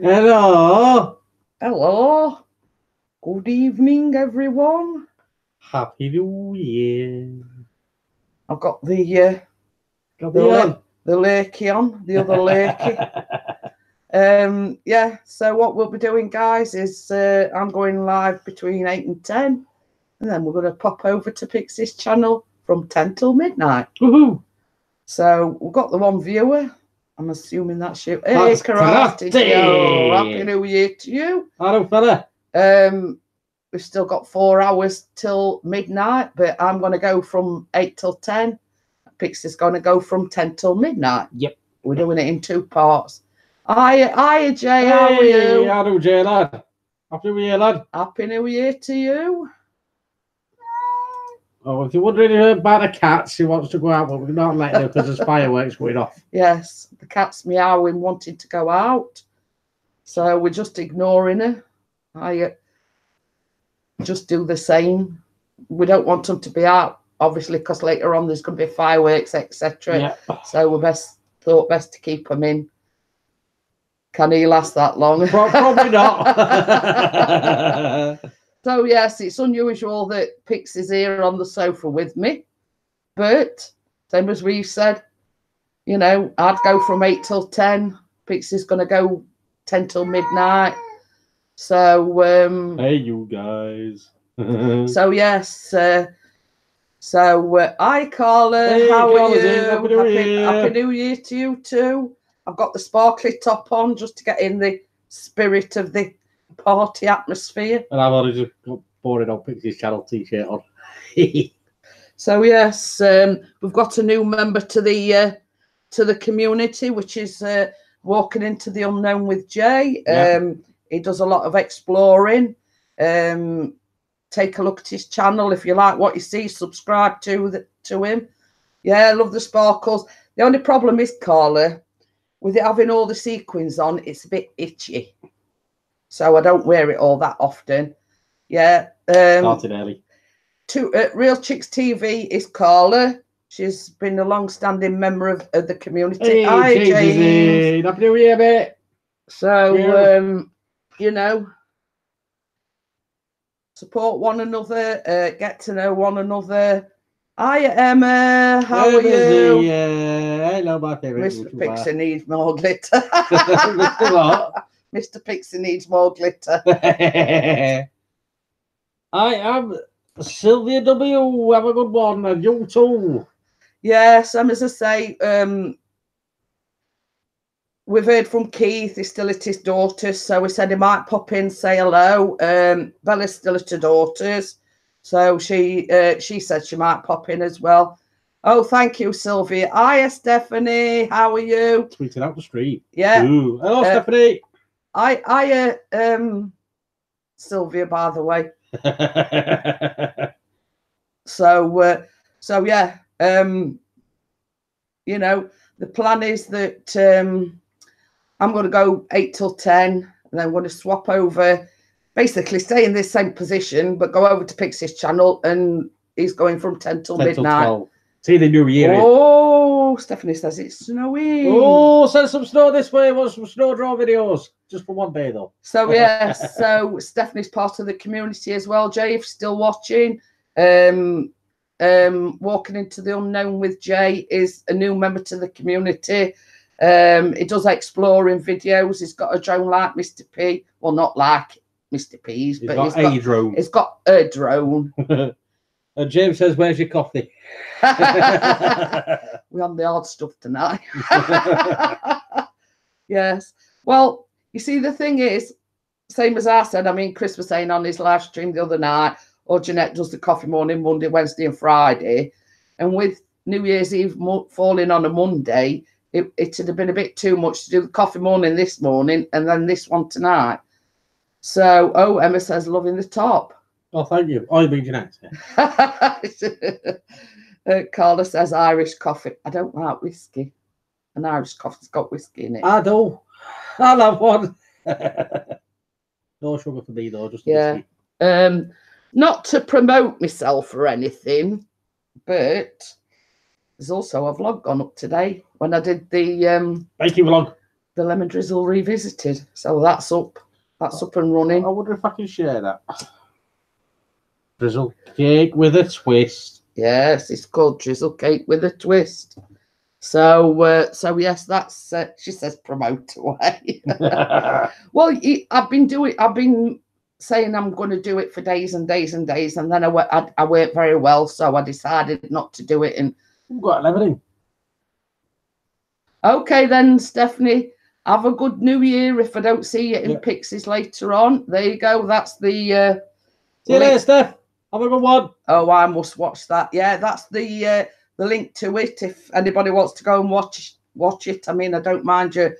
Hello. Hello. Good evening, everyone. Happy New Year. I've got the lakey on, the other lakey. Yeah, so what we'll be doing, guys, is I'm going live between 8 and 10, and then we're going to pop over to Pixie's channel from 10 till midnight. Woohoo! So we've got the one viewer. I'm assuming that's you. Hey, That's Karate. Karate. Happy New Year to you. Hello, fella. We've still got 4 hours till midnight, but I'm going to go from 8 till 10. Pixie's going to go from 10 till midnight. Yep. We're doing it in 2 parts. Hiya, Jay. How are you? Hello, Jay, lad. Happy New Year, lad. Happy New Year to you. Oh, if you're wondering about the cats, he wants to go out, but we're not letting him because there's fireworks going off. Yes, the cat's meowing, wanting to go out. So we're just ignoring her. I just do the same. We don't want them to be out, obviously, because later on there's going to be fireworks, etc. Yeah. So we thought best to keep them in. Can he last that long? Probably not. So yes, it's unusual that Pixie's here on the sofa with me, but same as we said, you know, I'd go from 8 till 10. Pixie's going to go 10 till midnight. So hey, you guys. So yes, hi Carla, hey, how are you? Happy New Year. Happy New Year to you too. I've got the sparkly top on just to get in the spirit of the party atmosphere. And I've already just got boring old Pixie's channel t-shirt on. So yes, we've got a new member to the community, which is Walking into the Unknown with Jay. Yeah. He does a lot of exploring. Take a look at his channel. If you like what you see, subscribe to him. Yeah, I love the sparkles. The only problem is, Carla, with it having all the sequins on, it's a bit itchy. So I don't wear it all that often. Yeah. Started early. Real Chicks TV is Carla. She's been a long-standing member of the community. Hey, Hi, James. Happy New Year, mate. So, you know, support one another, get to know one another. Hi, Emma. How are you? Hello, my favourite. Mr. Pixie needs more glitter. Mr. What? Mr. Pixie needs more glitter. I am Sylvia W. Have a good one, and you too. Yes, as I say, we've heard from Keith. He's still at his daughter's, so we said he might pop in, say hello. Bella's still at her daughter's, so she said she might pop in as well. Oh, thank you, Sylvia. Hiya, Stephanie. How are you? Tweeting out the street. Yeah. Ooh. Hello, Stephanie. Hiya, Sylvia, by the way. So yeah. You know, the plan is that I'm going to go 8 till 10, and then I'm going to swap over, basically stay in this same position, but go over to Pixie's channel, and he's going from 10 till midnight. Till see the new year. Oh, Stephanie says it's snowing. Oh, send some snow this way. Want some snow draw videos just for one day though. So yeah, so Stephanie's part of the community as well. Jay, if you're still watching, Walking into the Unknown with Jay is a new member to the community. He does exploring videos. He's got a drone like Mr. P. Well, not like Mr. P's, but he's got a drone. He's got a drone. And James says, "Where's your coffee?" We're on the hard stuff tonight. Yes. Well, you see, the thing is, same as I said, I mean, Chris was saying on his live stream the other night, or Jeanette does the coffee morning Monday, Wednesday and Friday. And with New Year's Eve falling on a Monday, it would have been a bit too much to do the coffee morning this morning and then this one tonight. So, oh, Emma says, loving the top. Oh, thank you. I mean Jeanette. Carla says Irish coffee. I don't like whiskey. An Irish coffee's got whiskey in it. I do. I'll have one. No sugar for me though, just yeah. Not to promote myself or anything, but there's also a vlog gone up today when I did the thank you vlog. the lemon drizzle revisited. So that's up. That's up and running. I wonder if I can share that. Drizzle cake with a twist. Yes, it's called drizzle cake with a twist. So, so yes, that's she says promote away. Well, I've been saying I'm going to do it for days and days and days, and then I worked very well, so I decided not to do it. And We've got 11. Okay then, Stephanie. Have a good New Year. If I don't see you in Pixies later on, there you go. That's the. See you later, Steph. Have a good one. Oh, I must watch that. Yeah, that's the link to it. If anybody wants to go and watch it, I mean, I don't mind you.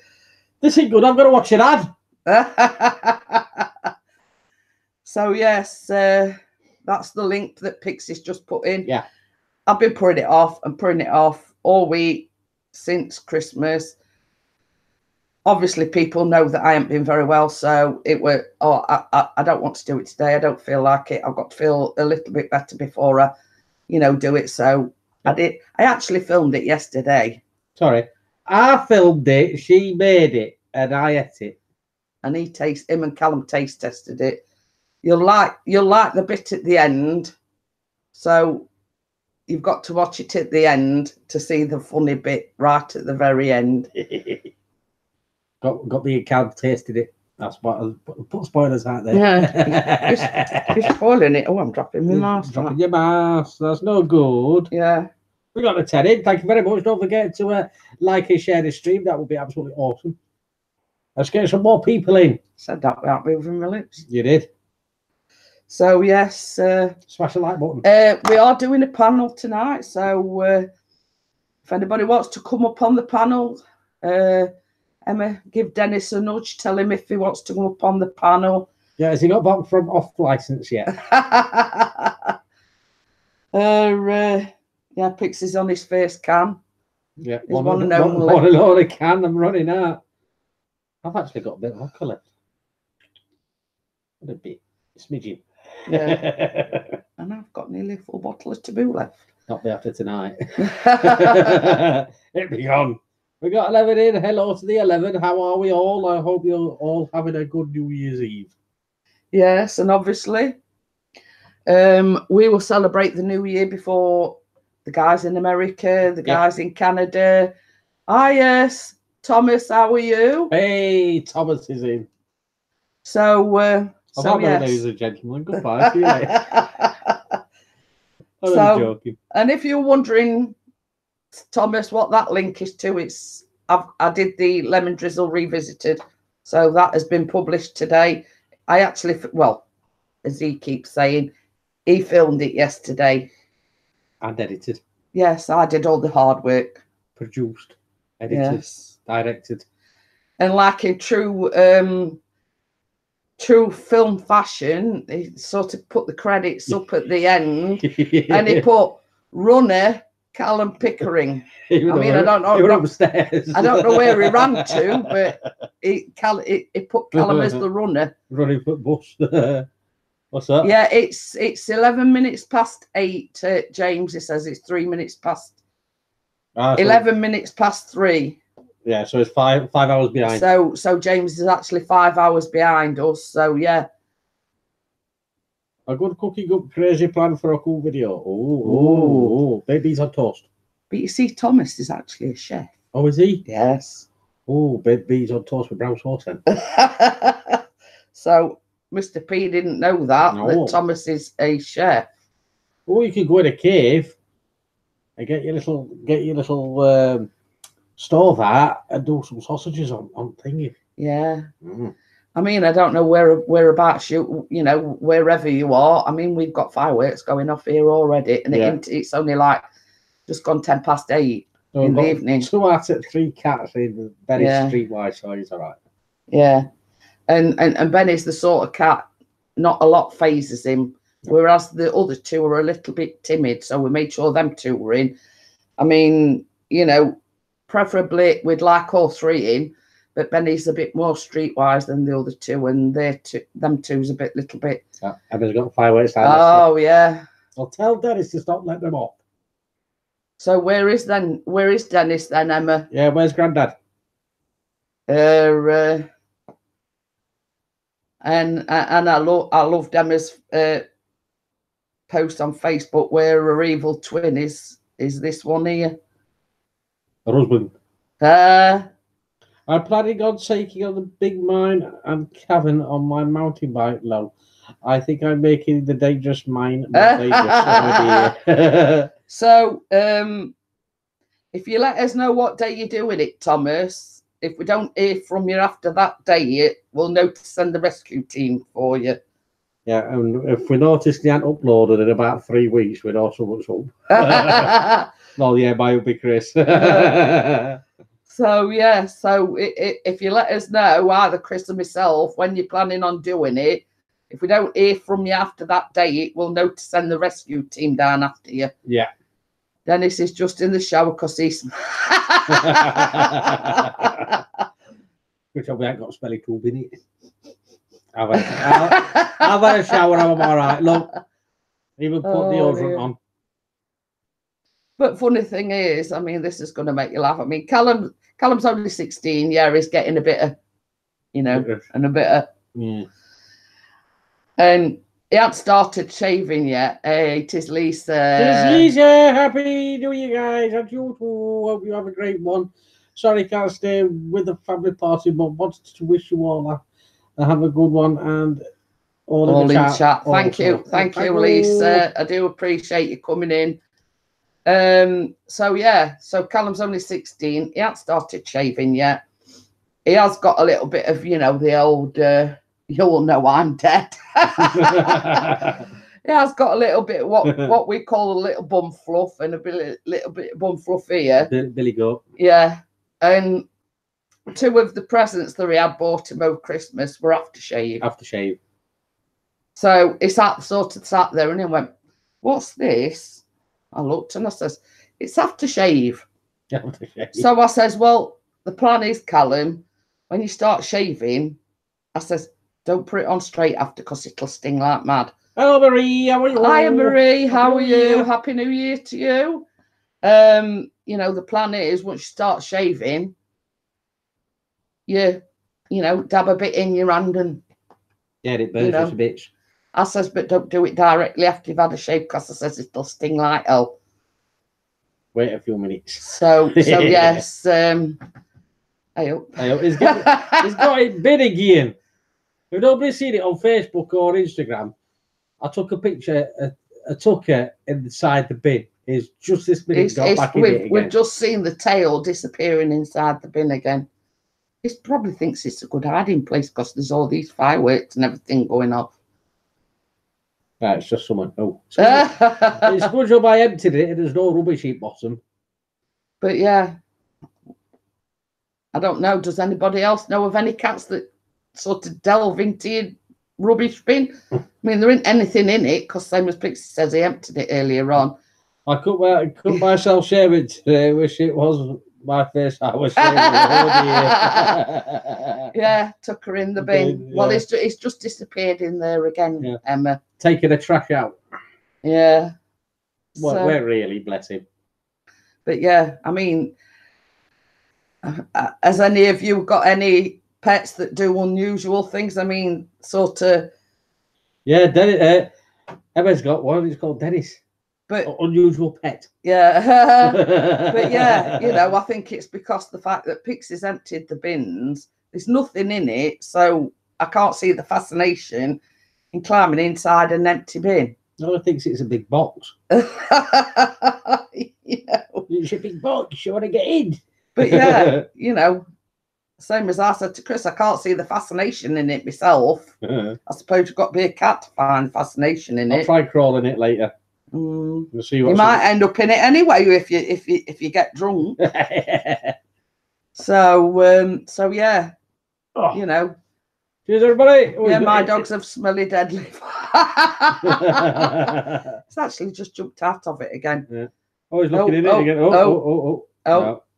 This ain't good. I'm going to watch an ad. So yes, that's the link that Pixies just put in. Yeah, I've been putting it off all week since Christmas. Obviously, people know that I haven't been very well, so it were. Oh, I don't want to do it today. I don't feel like it. I've got to feel a little bit better before I, do it. So I did. I actually filmed it yesterday. Sorry, I filmed it. She made it, and I ate it. And him and Callum taste tested it. You'll like the bit at the end. So you've got to watch it at the end to see the funny bit right at the very end. Got the account tasted it. That's what put spoilers out there. Yeah, you're spoiling it. Oh, I'm dropping my mask. Dropping your mask. That's no good. Yeah. We got the 10 in. Thank you very much. Don't forget to like and share the stream. That would be absolutely awesome. Let's get some more people in. Said that without moving my lips. You did. So yes, smash the like button. We are doing a panel tonight. So if anybody wants to come up on the panel, Emma, give Dennis a nudge. Tell him if he wants to come up on the panel. Yeah, has he got back from off license yet? Yeah, Pixie's on his first can. Yeah, one and only. One and only can. I'm running out. I've actually got a bit of vodka left. What a bit. Smidgen. Yeah. And I've got nearly a full bottle of taboo left. Not be after tonight. It'll be gone. We got 11 in. Hello to the 11. How are we all? I hope you're all having a good New Year's Eve. Yes, and obviously, we will celebrate the New Year before the guys in America, the guys in Canada. Ah, yes. Thomas, how are you? Hey, Thomas is in. So, ladies and gentlemen. Goodbye. See you later. I'm joking. And if you're wondering, Thomas, what that link is to, I did the Lemon Drizzle Revisited, so that has been published today. I actually, well, as he keeps saying, he filmed it yesterday and edited. Yes, I did all the hard work. Produced, edited, directed, and like in true film fashion, he sort of put the credits up at the end, and he put runner Callum Pickering. I mean, I don't know. He went upstairs. I don't know where he ran to, but he put Callum as the runner. Running for bus. What's that? Yeah, it's 11 minutes past 8. James, he says it's 3 minutes past. 11 minutes past 3. Yeah, so it's five hours behind. So James is actually 5 hours behind us. So yeah. A good cooking up crazy plan for a cool video. Oh, babies on toast. But you see, Thomas is actually a chef. Oh, is he? Yes. Oh, babies on toast with brown sauce then. So Mr. P didn't know that Thomas is a chef. Oh, you could go in a cave and get your little stove out and do some sausages on thingy. Yeah. I mean, I don't know whereabouts wherever you are. I mean, we've got fireworks going off here already, and it's only like just gone 10 past 8 in the evening. 2 out of 3 cats in very streetwise, so he's all right. Yeah, and Benny's the sort of cat not a lot phases him, whereas the other 2 are a little bit timid. So we made sure them 2 were in. I mean, preferably we'd like all 3 in. But Benny's a bit more streetwise than the other 2, and them 2's a little bit. Emma's got fireworks. Oh yeah. I'll tell Dennis to stop letting them off. So where is Dennis then, Emma? Yeah, where's Grandad? And I loved Emma's post on Facebook where her evil twin is this one here. Her husband. I'm planning on taking on the big mine and cavern on my mountain bike, lol. I think I'm making the dangerous mine more dangerous. So, if you let us know what day you're doing it, Thomas, if we don't hear from you after that day, we'll know to send the rescue team for you. Yeah, and if we notice they haven't uploaded in about 3 weeks, we know someone's up. Well, yeah, mine will be Chris. So, yeah, so if you let us know, either Chris or myself, when you're planning on doing it, if we don't hear from you after that date, we'll know to send the rescue team down after you. Yeah. Dennis is just in the shower because he's... Which we ain't got smelly tube in it. I've had a shower, I'm all right. Look, even put deodorant on. But funny thing is, I mean, this is going to make you laugh. I mean, Callum's only 16. Yeah, he's getting a bit of, you know, and a bit of... Yeah. And he hasn't started shaving yet. Hey, tis Lisa. Tis Lisa. Happy New Year, guys. And you too. Hope you have a great one. Sorry, can't stay with the family party, but wanted to wish you all have a good one and all in chat. Thank you, Lisa. I do appreciate you coming in. So yeah, so Callum's only 16. He hasn't started shaving yet. He has got a little bit of, you know, the old you'll know I'm dead. He has got a little bit what we call a little bum fluff and a little bit of bum fluff here. Billy Goat. Yeah. And 2 of the presents that we had bought him over Christmas were aftershave. Aftershave. So he sat there and he went, "What's this?" I looked and I says, "It's aftershave." Aftershave. So I says, "Well, the plan is, Callum, when you start shaving," I says, "don't put it on straight after because it'll sting like mad." Hello, Marie. How are you? Hi, Marie. How are you? Happy New Year to you. You know, the plan is once you start shaving, you know, dab a bit in your hand and yeah, it burns just a bit. I says, but don't do it directly after you've had a shave because I says it'll sting like hell. Wait a few minutes. So yes, I hope. He's got it big again. If nobody's seen it on Facebook or Instagram, I took a picture. I took her inside the bin. It's just this minute got back in it again. We've just seen the tail disappearing inside the bin again. He probably thinks it's a good hiding place because there's all these fireworks and everything going off. Right, it's just someone. Oh, it's a good job I emptied it and there's no rubbish heap bottom. But yeah, I don't know. Does anybody else know of any cats that sort of delve into your rubbish bin? I mean, there ain't anything in it because same as Pixie says, he emptied it earlier on. I couldn't myself share it today. Wish it was my face. I was shaving. Yeah, took her in the bin. Yeah. Well, it's just disappeared in there again, Emma. Taking the trash out. Yeah. Well, so, we're really, bless him. But yeah, I mean, has any of you got any pets that do unusual things? I mean, sort of. Yeah, Dennis. Emma's got one. It's called Dennis. But unusual pet. Yeah. But yeah, you know, I think it's because the fact that Pixie's emptied the bins, there's nothing in it, so I can't see the fascination in climbing inside an empty bin. No one thinks it's a big box. You know. It's a big box, you want to get in. But yeah, you know, same as I said to Chris, I can't see the fascination in it myself. I suppose you've got to be a cat to find fascination in it. I'll try crawling it later. We'll see what you might end up in it anyway if you get drunk. So yeah, you know. Cheers, everybody. Yeah, my dogs have smelly deadly. It's actually just jumped out of it again. Yeah. Oh, he's looking in it again.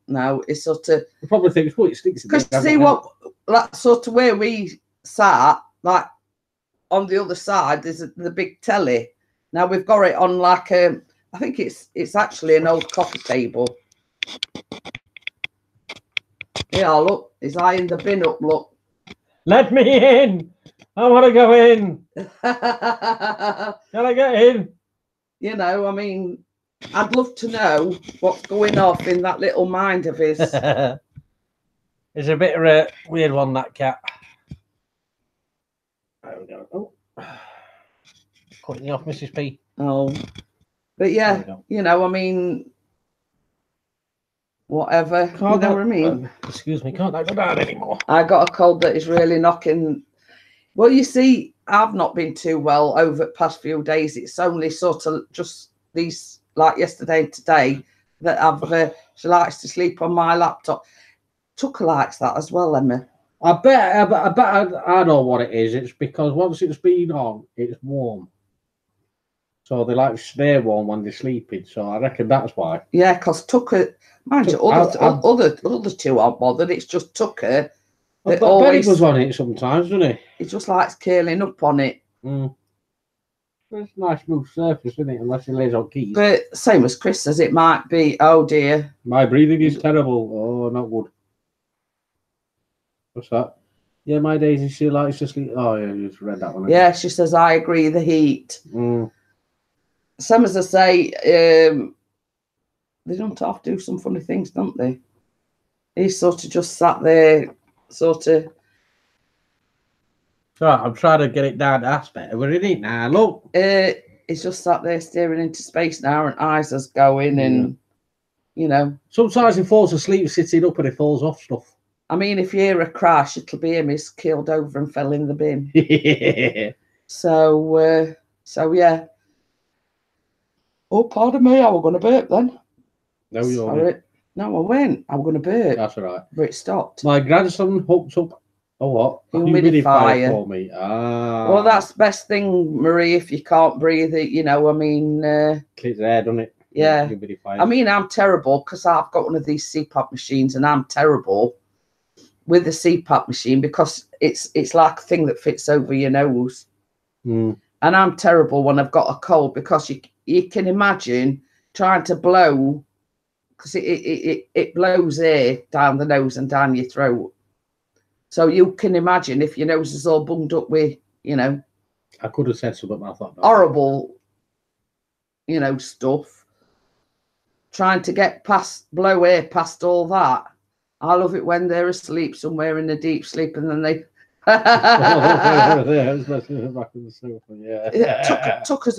No, it's sort of. The problem thinks, it stinks. Because see what, like, sort of where we sat, like on the other side, there's the big telly. Now we've got it on like I think it's actually an old coffee table. Yeah, look, he's eyeing the bin up, look. Let me in. I want to go in. You Can I get in? know, I mean, I'd love to know what's going off in that little mind of his. It's a bit of a weird one, that cat. There we go. Oh. Cutting you off, Mrs. P. Oh, but yeah, you know, I mean, whatever. You know what I mean? Excuse me, can't I go down anymore? I got a cold that is really knocking. Well, you see, I've not been too well over the past few days. It's only sort of just these, like yesterday and today, that I've. She likes to sleep on my laptop. Tucker likes that as well, Emma. I bet I know what it is. It's because once it's been on, it's warm. So they like to stay warm when they're sleeping. So I reckon that's why. Yeah, because Tucker, mind you, other two aren't bothered. It's just Tucker. But Benny goes on it sometimes, doesn't he? He just likes curling up on it. Mm. It's a nice smooth surface, isn't it? Unless he lays on keys. But same as Chris says, it might be. Oh dear. My breathing is terrible. Oh, not good. What's that? Yeah, my Daisy, she likes to sleep. Oh, yeah, you just read that one. Yeah, she says, I agree, the heat. Mm. Some as I say, they don't have to do some funny things, don't they? He's sort of just sat there, sort of. Right, I'm trying to get it down to aspect. We're in it now, look. He's just sat there staring into space now, and eyes is going, and, you know. Sometimes he falls asleep sitting up and he falls off stuff. I mean, if you hear a crash, it'll be him. He's keeled over and fell in the bin. So yeah. Oh, pardon me. I was going to burp then. No, you weren't. No, I went. I was going to burp. That's all right. But it stopped. My grandson hooked up a what? Humidifier For me. Ah. Well, that's the best thing, Marie, if you can't breathe it, you know, I mean. Clears the air, doesn't it? Yeah. Humidifier. I mean, I'm terrible because I've got one of these CPAP machines and I'm terrible with the CPAP machine because it's like a thing that fits over your nose. Mm. And I'm terrible when I've got a cold because you can imagine trying to blow, because it blows air down the nose and down your throat. So you can imagine if your nose is all bunged up with, you know. I could have said something, but I thought. Horrible, you know, stuff. Trying to blow air past all that. I love it when they're asleep somewhere in a deep sleep and then they. Tucker's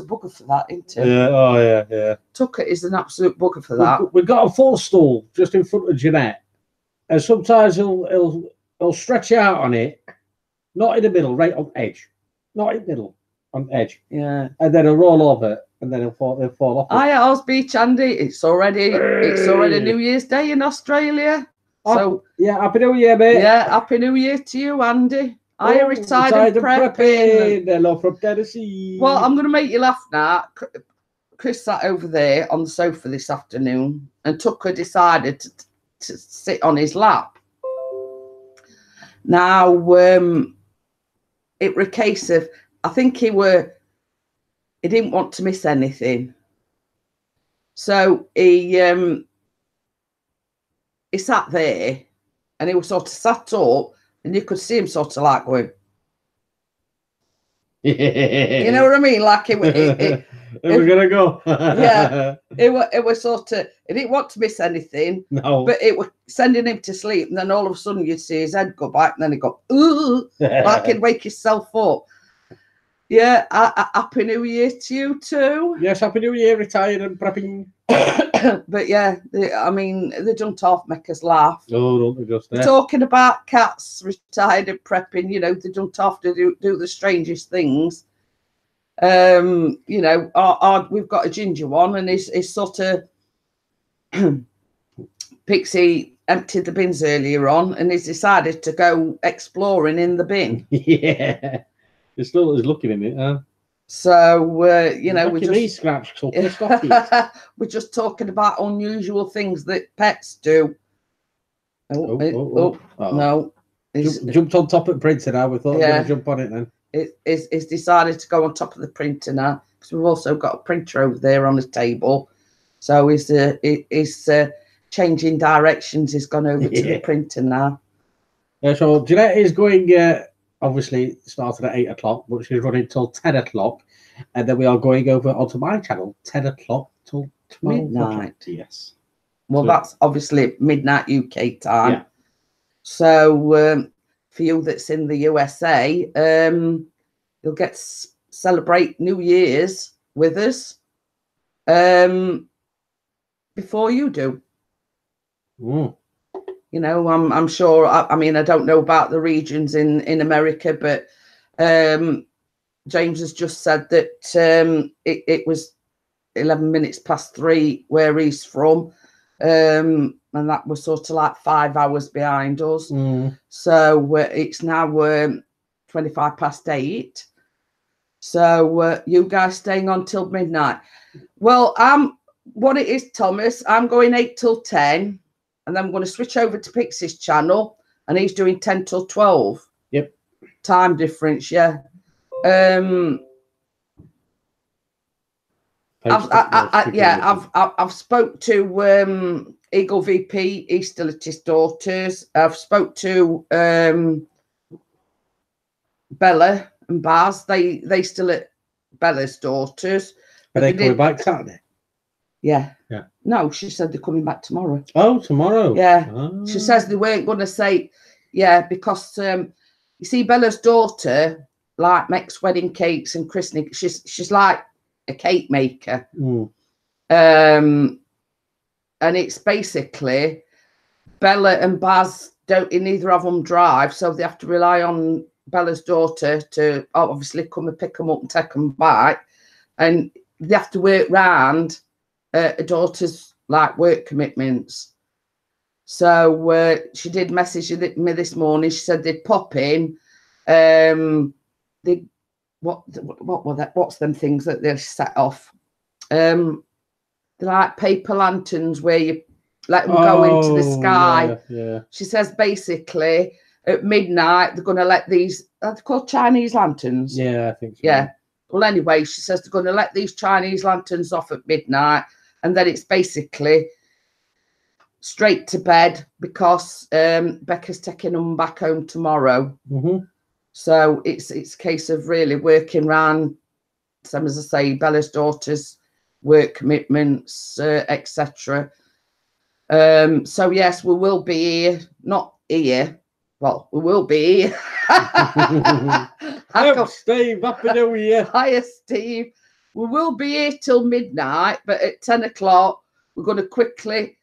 a bugger for that, isn't he? Yeah, oh yeah. Tucker is an absolute bugger for that. We've got a full stool just in front of Jeanette, and sometimes he'll stretch out on it, not in the middle, right on edge, not in the middle, on edge. Yeah, and then he'll roll over, and then he'll fall off. Hi, Oz Beach, Andy. It's already New Year's Day in Australia. So yeah, Happy New Year, mate. Yeah, Happy New Year to you, Andy. I am retired and prepping. Hello from Tennessee. Well, I'm going to make you laugh now. Chris sat over there on the sofa this afternoon, and Tucker decided to sit on his lap. Now, it was a case of, I think he didn't want to miss anything, so he sat there, and he was sort of sat up, and you could see him sort of like going, you know what I mean? Like we're gonna go. Yeah, it was sort of. He didn't want to miss anything. No, but it was sending him to sleep, and then all of a sudden you'd see his head go back, and then he'd go, ooh, like he'd wake himself up. Yeah, Happy New Year to you too. Yes, Happy New Year, retired and prepping. But yeah, I mean, they don't half make us laugh. No, don't they just there? Talking about cats retired and prepping, you know, they don't have to do the strangest things. You know, we've got a ginger one, and he's sort of Pixie emptied the bins earlier on, and he's decided to go exploring in the bin. Yeah, he's still looking in it, huh? So you know, we're just talking about unusual things that pets do. No, jumped on top of the printer now. We thought we were going to jump on it then. It's decided to go on top of the printer now, because we've also got a printer over there on the table. So he's changing directions. He's gone over to the printer now. Yeah, so Jeanette is going, obviously started at 8 o'clock, but she's running till 10 o'clock. And then we are going over onto my channel, 10 o'clock till 12 midnight. Yes. Well, so, that's obviously midnight UK time. Yeah. So for you that's in the USA, you'll get to celebrate New Year's with us before you do. Mm. You know, I'm sure. I mean, I don't know about the regions in America, but James has just said that it was 11 minutes past 3 where he's from, and that was sort of like 5 hours behind us. Mm. So it's now 25 past 8. So you guys staying on till midnight. Well, what it is, Thomas, I'm going 8 till 10. And then I'm going to switch over to Pixie's channel, and he's doing 10 till 12. Yep. Time difference, yeah. I've spoke to Eagle VP. He's still at his daughter's. I've spoke to Bella and Baz. They still at Bella's daughter's. Are they coming back Saturday? Yeah. Yeah. No, she said they're coming back tomorrow. Oh, tomorrow. Yeah. Oh. She says they weren't going to say, yeah, because you see, Bella's daughter like makes wedding cakes and christening. She's like a cake maker. Mm. And it's basically Bella and Baz neither of them drive, so they have to rely on Bella's daughter to obviously come and pick them up and take them back, and they have to work round a daughter's like work commitments. So she did message me this morning. She said they'd pop in. What's them things that they set off? They're like paper lanterns where you let them go into the sky. Yeah. She says basically at midnight they're going to let these. Are they called Chinese lanterns? Yeah, I think so. Yeah. Well, anyway, she says they're going to let these Chinese lanterns off at midnight, and then it's basically straight to bed because Becca's taking them back home tomorrow. Mm-hmm. So it's a case of really working around, same as I say, Bella's daughter's work commitments, etc. So yes, we will be here, not here. Well, we will be here. Hello, Steve. Happy New Year. Hiya, Steve. We will be here till midnight, but at 10 o'clock, we're going to quickly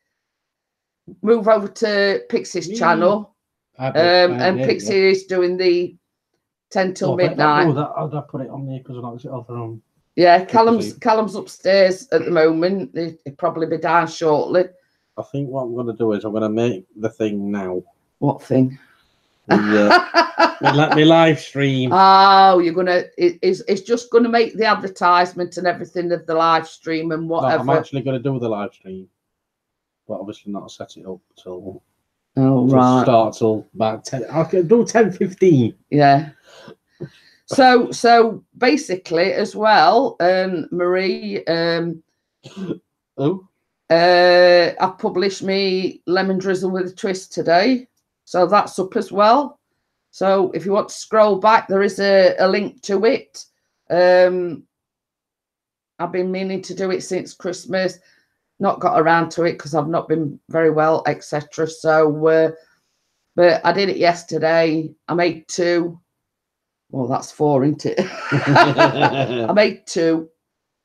move over to Pixie's channel. And Pixie is doing the 10 till midnight. I'll put it on there because I'll get off on. Yeah, Callum's upstairs at the moment. He'll probably be down shortly. I think what I'm going to do is I'm going to make the thing now. What thing? My live stream. Oh, you're gonna. It's just going to make the advertisement and everything of the live stream and whatever. No, I'm actually going to do the live stream, but obviously not set it up till. Oh right. Start till about 10. I can do 10:15. Yeah. So basically, as well, Marie. I've published me lemon drizzle with a twist today, so that's up as well. So if you want to scroll back, there is a link to it. I've been meaning to do it since Christmas, not got around to it because I've not been very well, etc. So, but I did it yesterday. I made 2. Well, that's 4, isn't it? I made 2.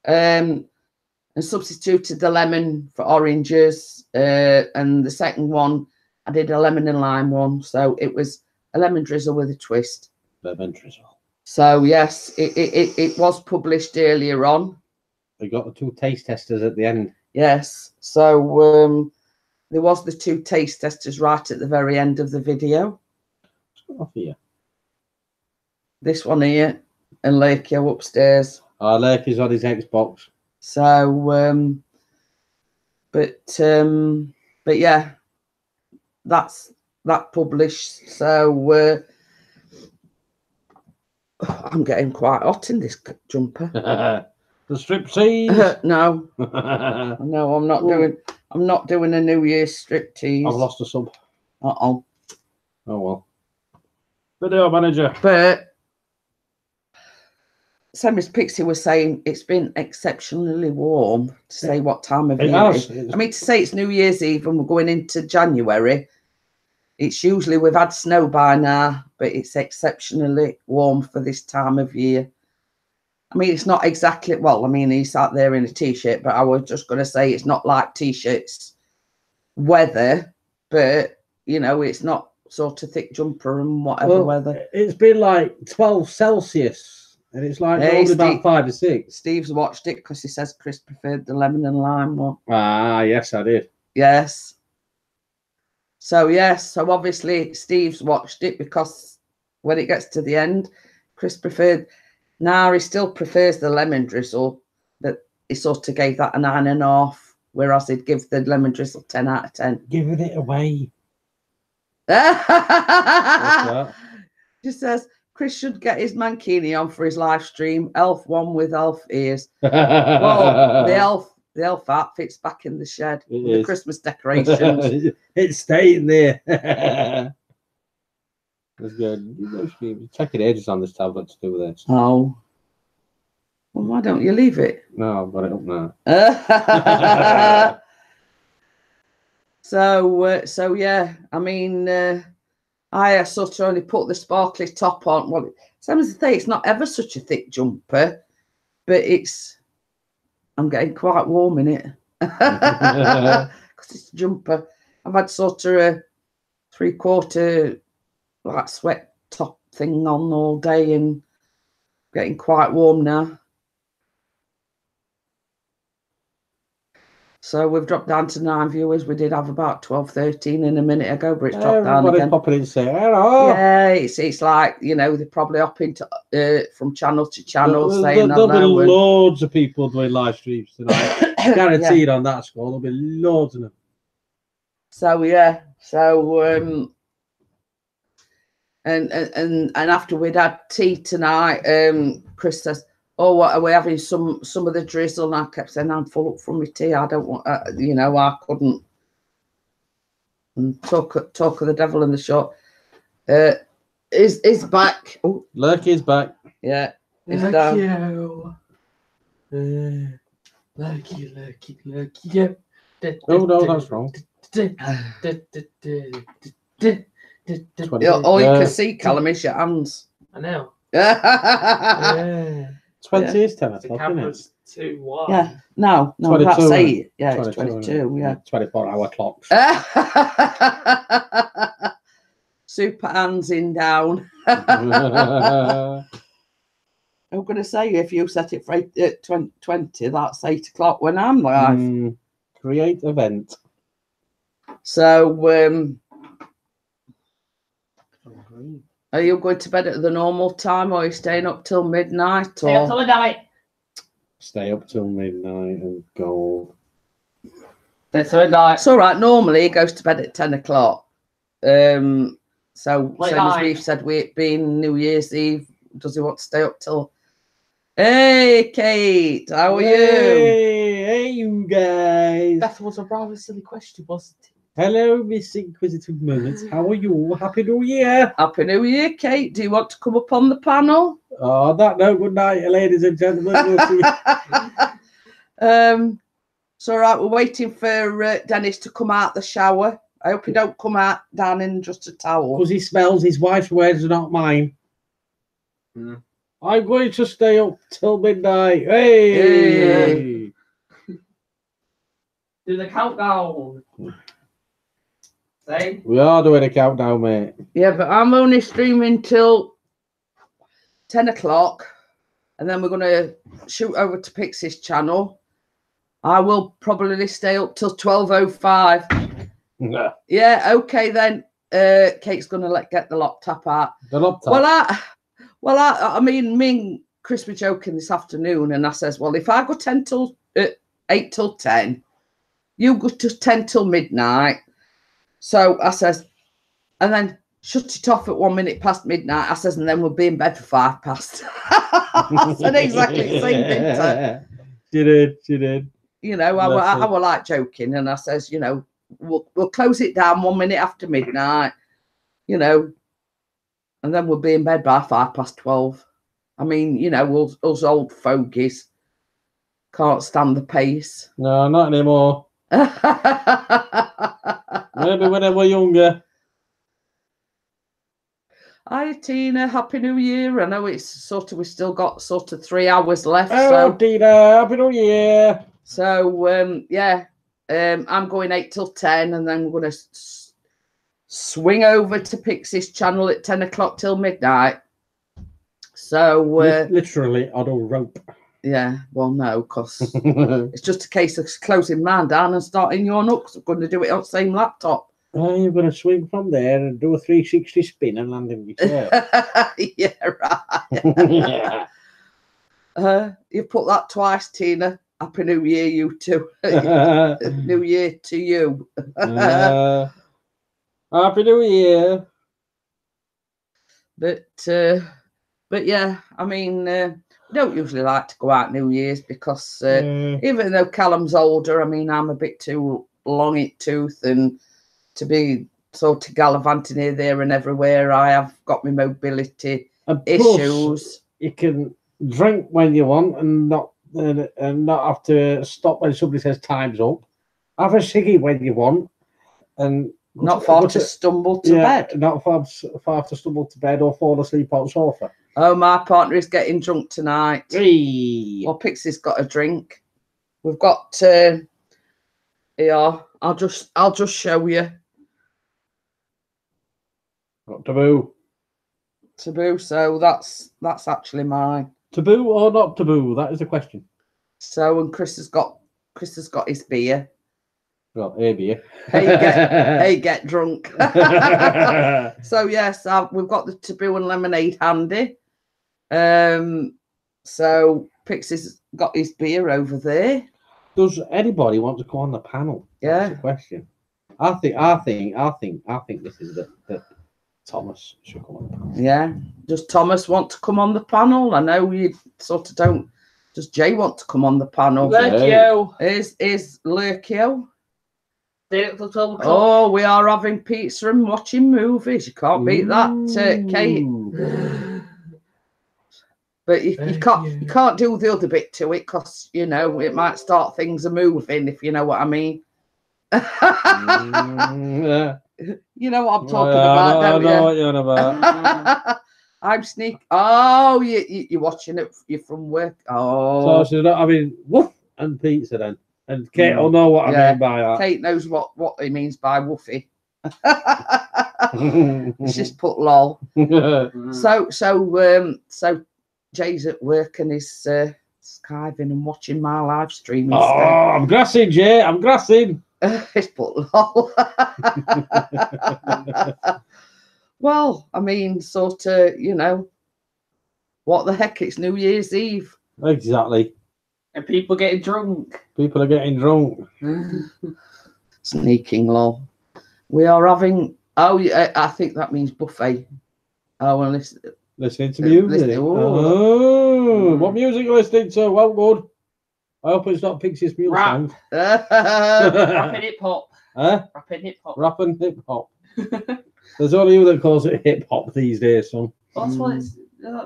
And substituted the lemon for oranges, and the second one I did a lemon and lime one, so it was a lemon drizzle with a twist. Lemon drizzle. So yes, it was published earlier on. We got the 2 taste testers at the end. Yes, so there was the 2 taste testers right at the very end of the video. What's off here? This one here and Lakey upstairs. Lakey's on his Xbox. So, but yeah, that published. So I'm getting quite hot in this jumper. The striptease? No. No, I'm not doing. I'm not doing a New Year's striptease. I've lost a sub. Oh well. Video manager. But same as Pixie was saying, it's been exceptionally warm to say what time of year it is. I mean, to say it's New Year's Eve and we're going into January, it's usually we've had snow by now, but it's exceptionally warm for this time of year. I mean, it's not exactly, well, I mean, he sat there in a T-shirt, but I was just going to say it's not like T-shirts weather, but, you know, it's not sort of thick jumper and whatever weather. It's been like 12 Celsius, and it's like only about 5 or 6. Steve's watched it because he says Chris preferred the lemon and lime one. Ah, yes, I did. Yes. So, yes, so obviously Steve's watched it because when it gets to the end, Chris preferred... Now he still prefers the lemon drizzle, but he sort of gave that a 9.5, whereas he'd give the lemon drizzle 10 out of 10. Giving it away. Just says Chris should get his mankini on for his live stream. Elf one with elf ears. Well, the elf outfit's back in the shed with the Christmas decorations. It's staying there. That's good. You're taking ages on this tablet to do this. Oh. Well, why don't you leave it? No, I've got it up now. So yeah, I mean, I sort of only put the sparkly top on. Well, same as I say, it's not ever such a thick jumper, but I'm getting quite warm in it. Because it's a jumper. I've had sort of a 3/4 like sweat top thing on all day and getting quite warm now. So we've dropped down to 9 viewers. We did have about 12, 13 in a minute ago, but it's dropped down again. Popping in saying, hello. Yeah, it's like, you know, they're probably hopping to, from channel to channel saying there'll be loads of people doing live streams tonight. Guaranteed on that score. There'll be loads of them. So yeah, so and after we'd had tea tonight, Chris says, "Oh, what are we having? Some of the drizzle?" And I kept saying, "I'm full up from my tea. I don't want, you know, I couldn't." And talk of the devil in the shop. Is back. Oh, Lurky's back. Yeah, it's down. Lurky. Yeah. Oh no, that's wrong. All you can see, Callum, is your hands. I know. Yeah. 20 is 10 o'clock, isn't it? Too wide. Yeah. No, 22, that's 8. Yeah, 22, it's 22. Yeah. 24-hour clocks. Super hands in down. I'm going to say, if you set it for 20, that's 8 o'clock when I'm live. Create event. So, are you going to bed at the normal time, or are you staying up till midnight? Stay up till midnight. Stay up till midnight and go. Stay till midnight. It's all right. Normally, he goes to bed at 10 o'clock. So, same as we've said, it being New Year's Eve, does he want to stay up till? Hey, Kate, how are you? Hey, you guys. That was a rather silly question, wasn't it? Hello, Miss Inquisitive Moments. How are you? Happy New Year. Happy New Year, Kate. Do you want to come up on the panel? Oh, that no. Good night, ladies and gentlemen. It's all right. We're waiting for Dennis to come out the shower. I hope he don't come out down in just a towel. Because he smells his wife's words, not mine. Mm. I'm going to stay up till midnight. Hey! Do the countdown. Say. We are doing a countdown, mate. Yeah, but I'm only streaming till 10 o'clock. And then we're going to shoot over to Pixie's channel. I will probably stay up till 12:05. Yeah, okay then. Kate's going to get the laptop out. The laptop? Well, I mean, me and Chris were joking this afternoon, and I says, well, if I go 8 till 10, you go to 10 till midnight. So I says, and then shut it off at 1 minute past midnight. I says, and then we'll be in bed for 5 past. I said exactly the same thing to her. She did. You know, I were like joking, and I says, you know, we'll close it down 1 minute after midnight, you know, and then we'll be in bed by 12:05. I mean, you know, us old fogies can't stand the pace. No, not anymore. Maybe when I was younger. Hi, Tina. Happy New Year. I know it's sort of, we've still got sort of 3 hours left. Hello, so, Tina. Happy New Year. So, yeah, I'm going 8 till 10, and then we're going to swing over to Pixie's channel at 10 o'clock till midnight. So, literally on a rope. Yeah, well, no, because it's just a case of closing mine down and starting your up. I'm going to do it on the same laptop. Oh, you're going to swing from there and do a 360 spin and land in your chair. Yeah, right. Yeah. You put that twice, Tina. Happy New Year, you too. New Year to you. Happy New Year. But yeah, I mean, we don't usually like to go out New Year's because even though Callum's older, I mean, I'm a bit too long in tooth and to be sort of gallivanting here, there and everywhere. I have got my mobility issues. You can drink when you want and not have to stop when somebody says time's up. Have a ciggy when you want and not far to stumble to bed. Not far to stumble to bed or fall asleep on the sofa. Oh, my partner is getting drunk tonight. Hey. Well, Pixie's got a drink. We've got here. I'll just show you. Got taboo. Taboo. So that's actually mine. Taboo or not taboo? That is the question. So, and Chris has got his beer. Well, a beer. Hey, get drunk. So yes, we've got the taboo and lemonade handy. So Pixie's got his beer over there. Does anybody want to come on the panel? Yeah. That's the question. I think this is that Thomas should come on the panel. Yeah. Does Thomas want to come on the panel? I know you sort of don't. Does Jay want to come on the panel? Lurkio. Is Lurkio? Oh, Oh, we are having pizza and watching movies. You can't beat that, Kate. But you can't do the other bit to it because, you know, it might start things a moving, if you know what I mean. You know what I'm talking about, don't you? I know what you're on about. I'm sneaking. Oh, you're watching it. You're from work. Oh. So she's not having woof and pizza then. And Kate will know what I mean by that. Kate knows what he means by woofy. It's just put lol. So Jay's at work and he's skiving and watching my live stream instead. Oh, I'm grassing, Jay. I'm grassing. He's put lol. Well, I mean, sort of, you know, what the heck? It's New Year's Eve. Exactly. And people getting drunk. People are getting drunk. Sneaking lol. We are having. Oh, yeah, I think that means buffet. Oh, well, listening to music. What music are you listening to? Well, good. I hope it's not Pixie's music song. Rap and hip hop. Huh? Rap and hip hop. Rap and hip hop. There's only you that calls it hip hop these days, son. Well, that's what it's.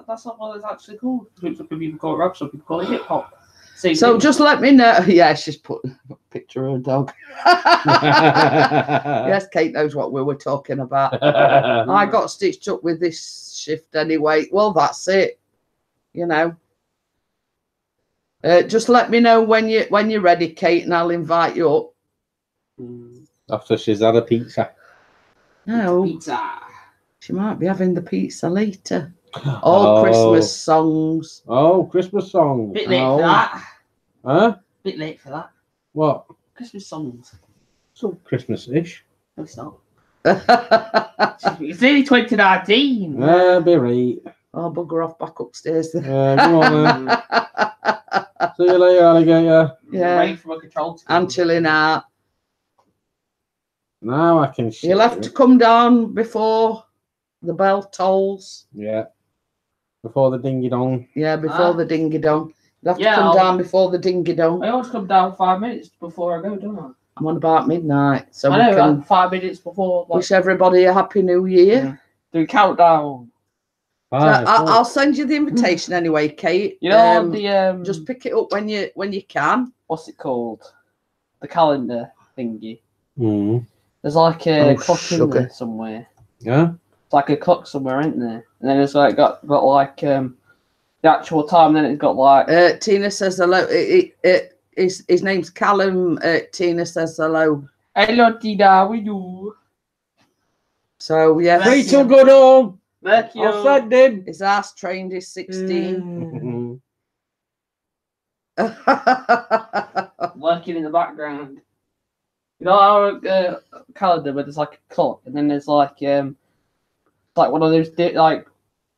That's not what it's actually called. Some people call it rap, some people call it hip hop. So just let me know. Yeah, she's put a picture of a dog. Yes, Kate knows what we were talking about. I got stitched up with this shift anyway. Well, that's it. You know. Just let me know when you're ready, Kate, and I'll invite you up. After she's had a pizza. No. Pizza. She might be having the pizza later. Oh, Christmas songs. Oh, Christmas songs. Bit late for that. Huh? Bit late for that. What? Christmas songs. So Christmas-ish. No, it's not. It's nearly 2019. Be right. Oh, bugger off back upstairs then. Come on then. See you later, alligator. Yeah. Waiting for a control. I'm chilling out. Now I can see. You'll have to come down before the bell tolls. Yeah. Before the dingy dong. Yeah, before the dingy dong. You have to Yeah, come I'll- down before the dingy dong. I always come down 5 minutes before I go, don't I? I'm on about midnight, so I we know, can 5 minutes before. Like, wish everybody a happy new year. do countdown. So Aye, I'll send you the invitation anyway, Kate. You know the just pick it up when you can. what's it called? The calendar thingy. Mm. There's like a Oh, clock in sugar. there somewhere. Yeah. It's like a clock somewhere, isn't there? And then it's like got like the actual time. Then it's got like Tina says hello. His name's Callum. Tina says hello. hello Tina, we do. So yeah, Free to go home. Thank you. I'll send him. his ass trained is 16. Working in the background. You know our calendar where there's like a clock, and then there's like one of those like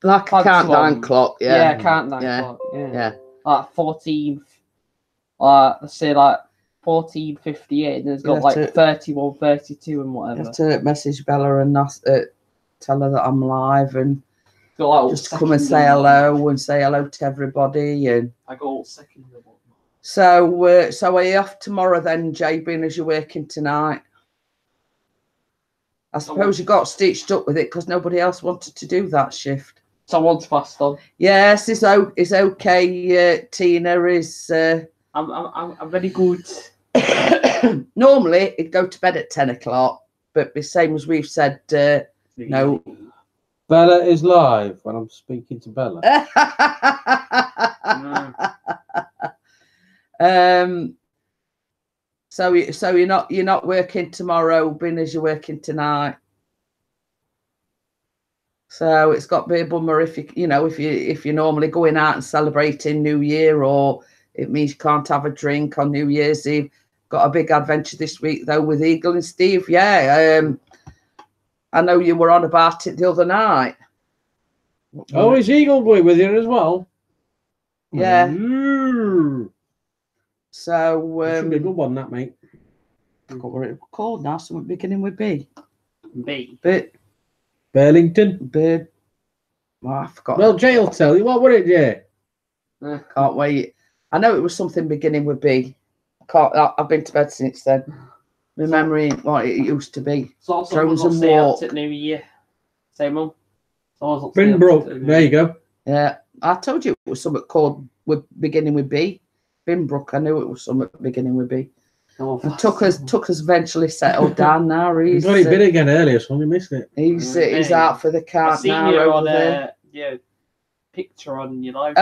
Like a Clock's countdown one. clock, yeah. countdown Yeah. clock. Yeah. Yeah. Like 14th, let's say like 14:58, and it's got have like to- 31, 32, and You whatever. have to message Bella and tell her that I'm live and It's got, like, all just come and second say and whatnot. hello and say hello to everybody. And I got all second and whatnot. so are you off tomorrow then, Jay, being as you're working tonight? I suppose you got stitched up with it because nobody else wanted to do that shift. Someone's passed on. Yes, it's okay. Tina is. I'm very good. Normally, he'd go to bed at 10 o'clock, but the same as we've said, no. Bella is live when I'm speaking to Bella. So you're not working tomorrow, being as you're working tonight. So it's got to be a bummer if you're normally going out and celebrating New Year, or it means you can't have a drink on New Year's Eve. Got a big adventure this week though with Eagle and Steve. Yeah, I know you were on about it the other night. Oh, is Eagle going with you as well? Yeah. Ooh. So That should be a good one, that mate. I forgot what it was called now. Something beginning with B. B. But Burlington. Bird. Oh, I forgot. Well, Jay will tell you. What were it, Jay? Can't wait. I know it was something beginning with B. I've been to bed since then. Remembering what it used to be. So Drones and stay up walk. to New Year. Same one. Binbrook. There you go. Yeah, I told you it was something called beginning with B. Binbrook. I knew it was something beginning with B. And Tucker's eventually settled down now. He's He's got it bid again earlier, so we missed it. he's out for the I count seen now you over on there. picture on your live.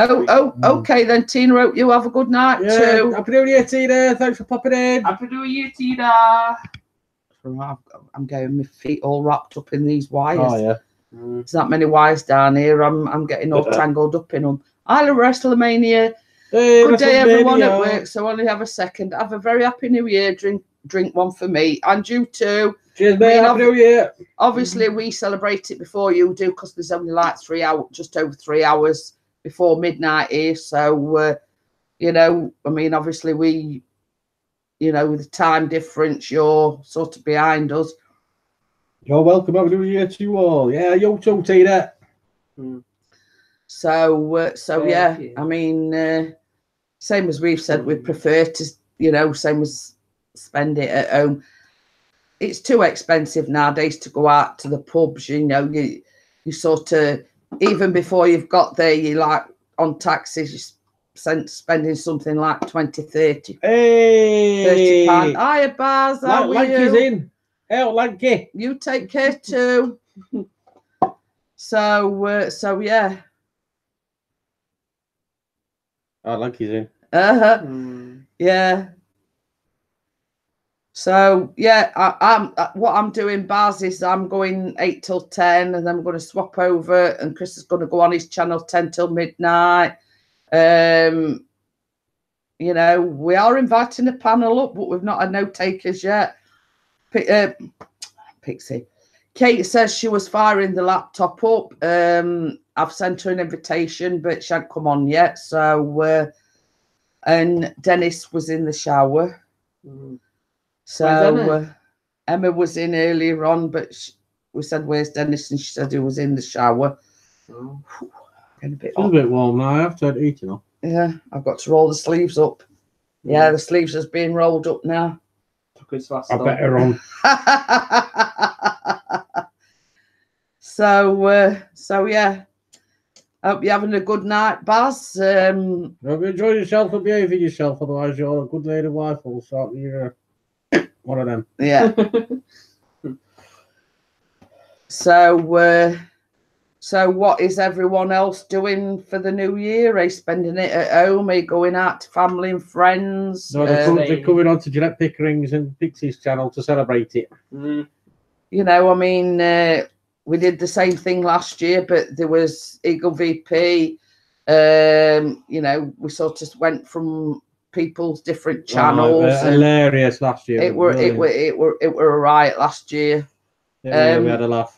Okay then, Tina. Hope you have a good night Yeah, too. Happy New Year, Tina. Thanks for popping in. Happy New Year, Tina. I'm getting my feet all wrapped up in these wires. Oh, yeah. There's that many wires down here. I'm getting all tangled up in them. Isle of WrestleMania. Hey, Good day, everyone at WrestleMania. work. So only have a second. Have a very happy New Year. Drink one for me and you too. Cheers, mate. Happy New Year. Obviously, we celebrate it before you do because there's only like 3 hours, just over 3 hours before midnight here. So, I mean, obviously we, with the time difference, you're sort of behind us. You're welcome. Happy New Year to you all. Yeah, you too, Tina. So yeah, you. I mean, same as we've said, we prefer to, same as spend it at home. It's too expensive nowadays to go out to the pubs. You sort of, even before you've got there, you like on taxis, you're spending something like 20, 30, Hey. £30. Hiya, Baz. How are Lanky's you? in. Hey, Lanky. You take care too. So yeah. Oh, Lanky's in. Yeah. So yeah, I'm what I'm doing, Baz, is I'm going 8 till 10, and then I'm going to swap over, and Chris is going to go on his channel 10 till midnight. We are inviting a panel up, but we've not had no takers yet. Pixie. Kate says she was firing the laptop up. I've sent her an invitation, but she hadn't come on yet. So, and Dennis was in the shower. So Emma was in earlier on, but we said, "Where's Dennis?" And she said he was in the shower. Oh. Getting a bit It's a bit warm now. I have to eat, you know. Yeah, I've got to roll the sleeves up. Yeah, the sleeves has been rolled up now. I better run. So yeah. Hope you're having a good night, Baz. Hope you enjoy yourself and behaving yourself, otherwise you're a good lady wife will start you're one of them. Yeah. So what is everyone else doing for the new year? Are you spending it at home? Are you going out to family and friends? No, they're coming on to Jeanette Pickering's and Pixie's channel to celebrate it. Mm. You know, I mean, we did the same thing last year, but there was Eagle VP. You know, we sort of went from people's different channels. Hilarious last year. It were a riot last year. We had a laugh.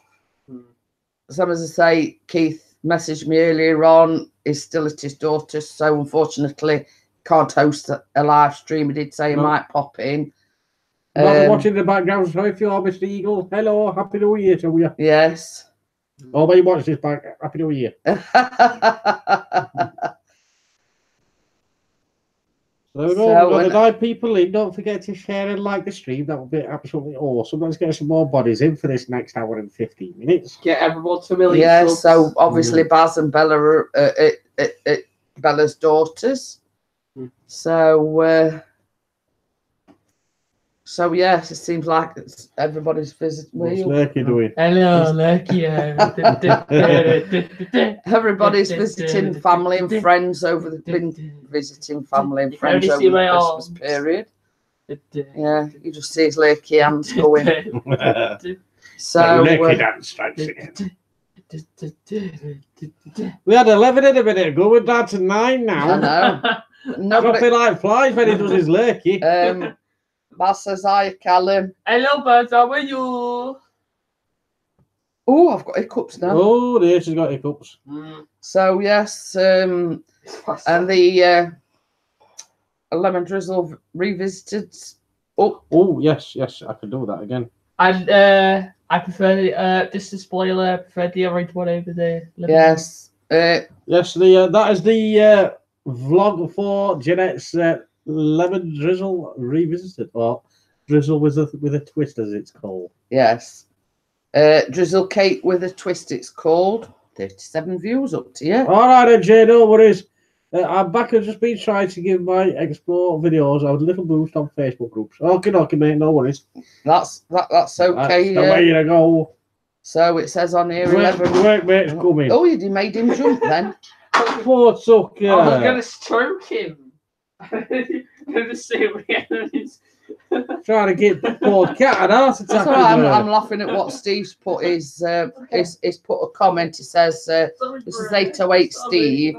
Some, as I say, Keith messaged me earlier on. He's still at his daughter's, so unfortunately can't host a live stream. He did say he might pop in. Watching in the background, so if you're Mr. Eagle, hello, Happy New Year to you. Yes. Oh, when you watch this back, Happy New Year. So we've got the 9 people in. Don't forget to share and like the stream. That would be absolutely awesome. Let's get some more bodies in for this next hour and 15 minutes. Get everyone to a million. Yeah, subs. so obviously Baz and Bella are Bella's daughters. So yes, it seems like everybody's visiting. What's Lurky doing? Hello, Lurky. Everybody's visiting family and friends been visiting family and friends over the Christmas period. Yeah, you just see his Lurky hands going. So Lurky dance strikes again. We had 11 in a minute ago. We're down to 9 now. I know. Dropping like flies when he does his Lurky. Baz says hi, Callum. Hello, Baz. How are you? Oh, I've got hiccups now. Oh, there she's got hiccups. So yes, and the lemon drizzle revisited. Oh yes, I can do that again. And I prefer just a spoiler. I prefer the orange one over the lemon. Yes. Yes, that is the vlog for Jeanette's lemon drizzle revisited, or drizzle with a twist, as it's called. Yes. Drizzle cake with a twist, it's called. 37 views up to you. All right, then, Jay, no worries. I'm back. I've just been trying to give my explore videos a little boost on Facebook groups. Okay, mate, no worries. That's okay. That's the way to go. So it says on here Workmate's coming. Oh, you made him jump then. Poor sucker. I was gonna stroke him. Trying to get poor cat an heart attack. I'm laughing at what Steve's put. He's put a comment. He says, "This is 808 Steve.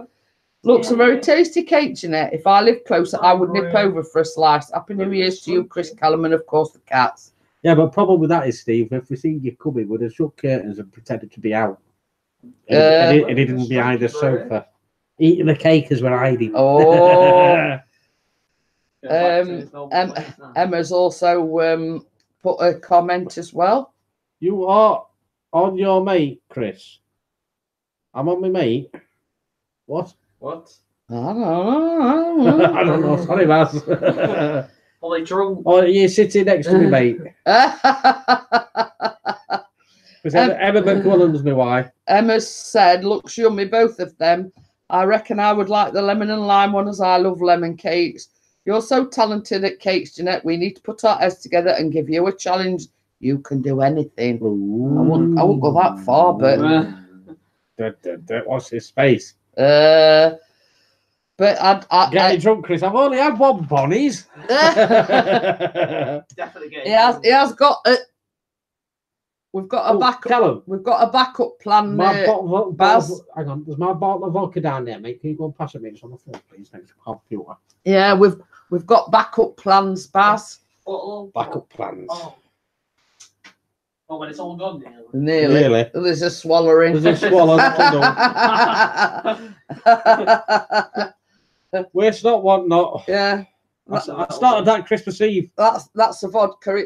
Looks a very tasty cake, Jeanette. If I lived closer, I would nip over for a slice. Happy New Year's to you, Chris Callum, and of course the cats." Yeah, but problem with that is, Steve, if we see you coming, we'd have shut curtains and pretended to be out. And hidden behind the sofa. Eating the cake as we're hiding. Oh. Emma's also put a comment as well. You are on your mate, Chris. I'm on my mate. What? I don't know. I don't know. Sorry, Baz. Are they drunk? Oh, you're sitting next to me, mate. Because Emma McCullen's my wife. Emma said, "Looks yummy, both of them. I reckon I would like the lemon and lime one, as I love lemon cakes. You're so talented at cakes, Jeanette. We need to put our heads together and give you a challenge. You can do anything." Ooh. I won't go that far, but what's his space? But I Getting drunk, Chris. I've only had one Bonnie's. Definitely getting. He has got a. We've got a backup. Callum. We've got a backup plan. Baz. Hang on, there's my bottle of vodka down there, mate. Can you go and pass it me? It's on the floor, please, next to the computer. Yeah, we've got backup plans, Baz. Backup plans. Oh, when it's all gone now. Nearly. There's a swallowing. There's a swallow. Waste not, want not. Yeah. I started that Christmas Eve. That's a vodka.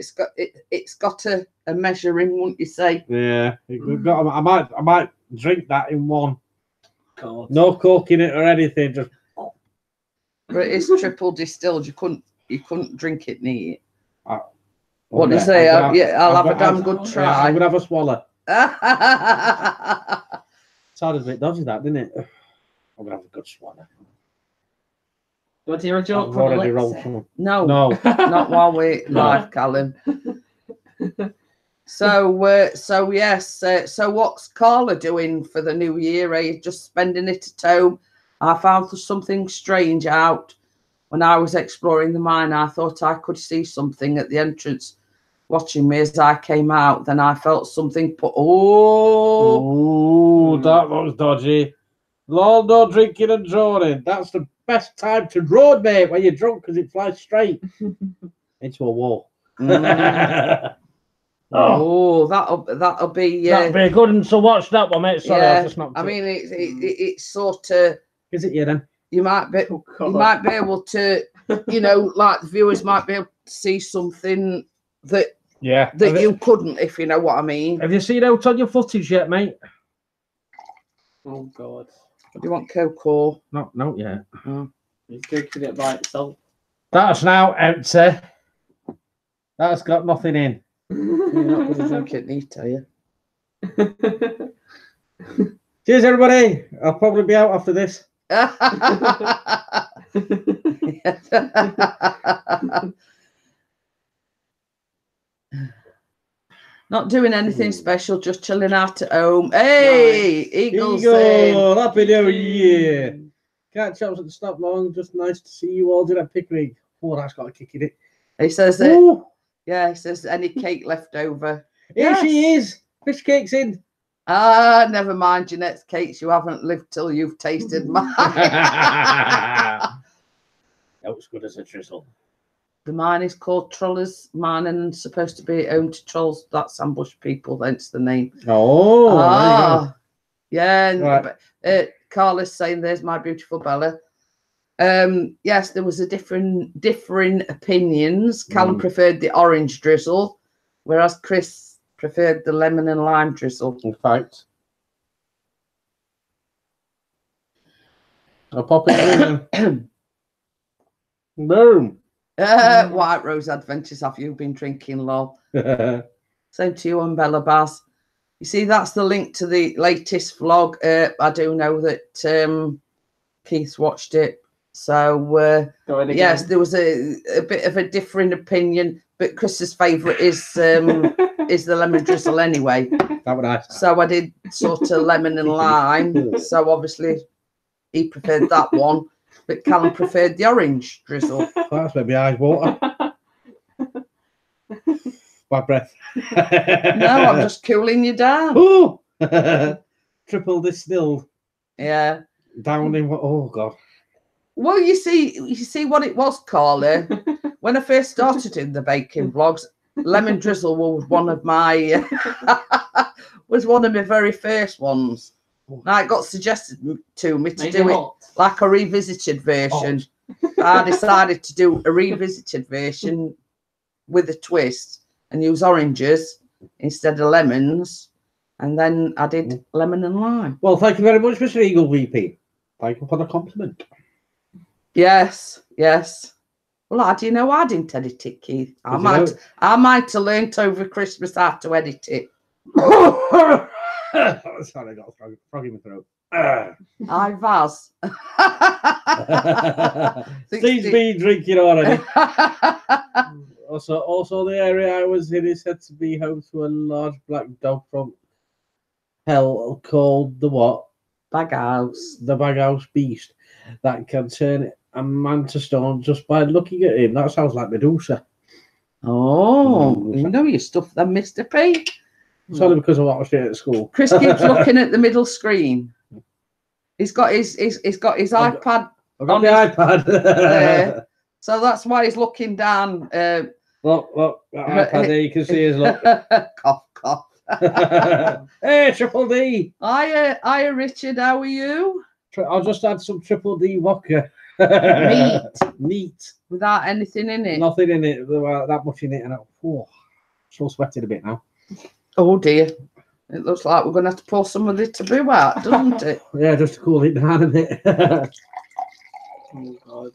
It's got a measuring, wouldn't you say? Yeah, we've got. I might drink that in one. God. No coke in it or anything. Just. But it's triple distilled. You couldn't drink it neat. What do you Okay, say? I'll have a damn good Yeah, try. I'm gonna have a swallow. Yeah. Sounded a bit dodgy, that, didn't it? I'm gonna have a good swallow. Do you want to hear a joke I've from already rolled Alexa? some. No, No. not while we're live, Callum. So yes. So what's Carla doing for the new year? Are you just spending it at home? I found something strange out when I was exploring the mine. I thought I could see something at the entrance watching me as I came out. Then I felt something put. Oh, that was dodgy. Lord, no drinking and droning. That's the best time to drone, mate, when you're drunk, because it flies straight into a wall. Oh, that'll be. That'd be a good one to watch that one, mate. Sorry, yeah, I just knocked I it. mean, it's sort of. Is it you then? You might be able to, like the viewers might be able to see something that you couldn't, if you know what I mean. Have you seen out on your footage yet, mate? Oh God. Do you want cocoa? No, yeah. Oh. He's drinking it by itself. That's now empty. That's got nothing in. You're not going to drink it neat, are you? Cheers, everybody. I'll probably be out after this. Not doing anything special, just chilling out at home. Hey, nice. Eagles! Happy New Year! Can't chop at the stop long. Just nice to see you all. Did that picnic? Oh, that's got a kick in it. He says that. Yeah, he says any cake left over. Here she is. Fish cake's in. Ah, never mind, Jeanette's cakes. You haven't lived till you've tasted mine. That was good as a drizzle. The mine is called Trollers Mine and supposed to be home to trolls. That's ambush people, hence the name. Oh, yeah. Right. Carla's saying, "There's my beautiful Bella." Yes, there was a differing opinions. Callum preferred the orange drizzle, whereas Chris preferred the lemon and lime drizzle. In fact, I'll pop it in. Boom. White Rose Adventures, have you been drinking, lol? Same to you and Bella Baz. You see, that's the link to the latest vlog. I do know that Keith watched it. So, yes, there was a bit of a differing opinion, but Chris's favourite is the lemon drizzle anyway. That would I. So I did sort of lemon and lime. So obviously he preferred that one, but Callum preferred the orange drizzle. That's made my eyes water. Bad breath. No, I'm just cooling you down. Ooh! Triple distilled. Yeah. Down in what? Oh God. Well, you see what it was, Carla. When I first started in the baking vlogs, lemon drizzle was one of my very first ones. Now it got suggested to me to do it like a revisited version. I decided to do a revisited version with a twist and use oranges instead of lemons, and then I did lemon and lime. Well, thank you very much, Mr. Eagle VP. Thank you for the compliment. Yes. Well, I didn't edit it, Keith. I might have learnt over Christmas how to edit it. Sorry, I got a frog in my throat. I Vaz. Steve's been drinking already. Also, the area I was in is said to be home to a large black dog from hell called the what? Baghouse. The Baghouse Beast that can turn a man to stone just by looking at him. That sounds like Medusa. Oh, you know your stuff then, Mr. P. It's only because I watched it at school. Chris keeps looking at the middle screen. He's got his iPad. I've got the iPad. So that's why he's looking down. Look, that iPad there, you can see his look. Cough. Hey, Triple D. Hiya, Richard, how are you? I'll just add some Triple D vodka. Meat. Without anything in it. Nothing in it. That much in it. And so sweated a bit now. Oh dear. It looks like we're going to have to pour some of the taboo out, doesn't it? Yeah, just to cool it down a bit. Oh God.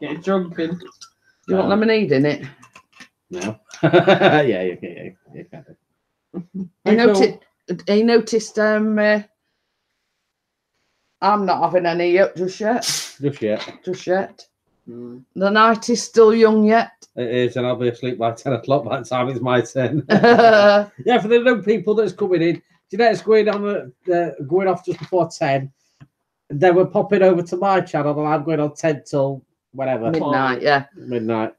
Get drunk in. Do you want lemonade in it? No. Yeah, you can. He noticed I'm not having any yet, just yet. Just yet. The night is still young yet. It is, and I'll be asleep by 10 o'clock by the time it's my turn. Yeah, for the new people that's coming in, Jeanette's going off just before 10. Then we're popping over to my channel, and I'm going on 10 till whatever. Midnight, yeah. Midnight.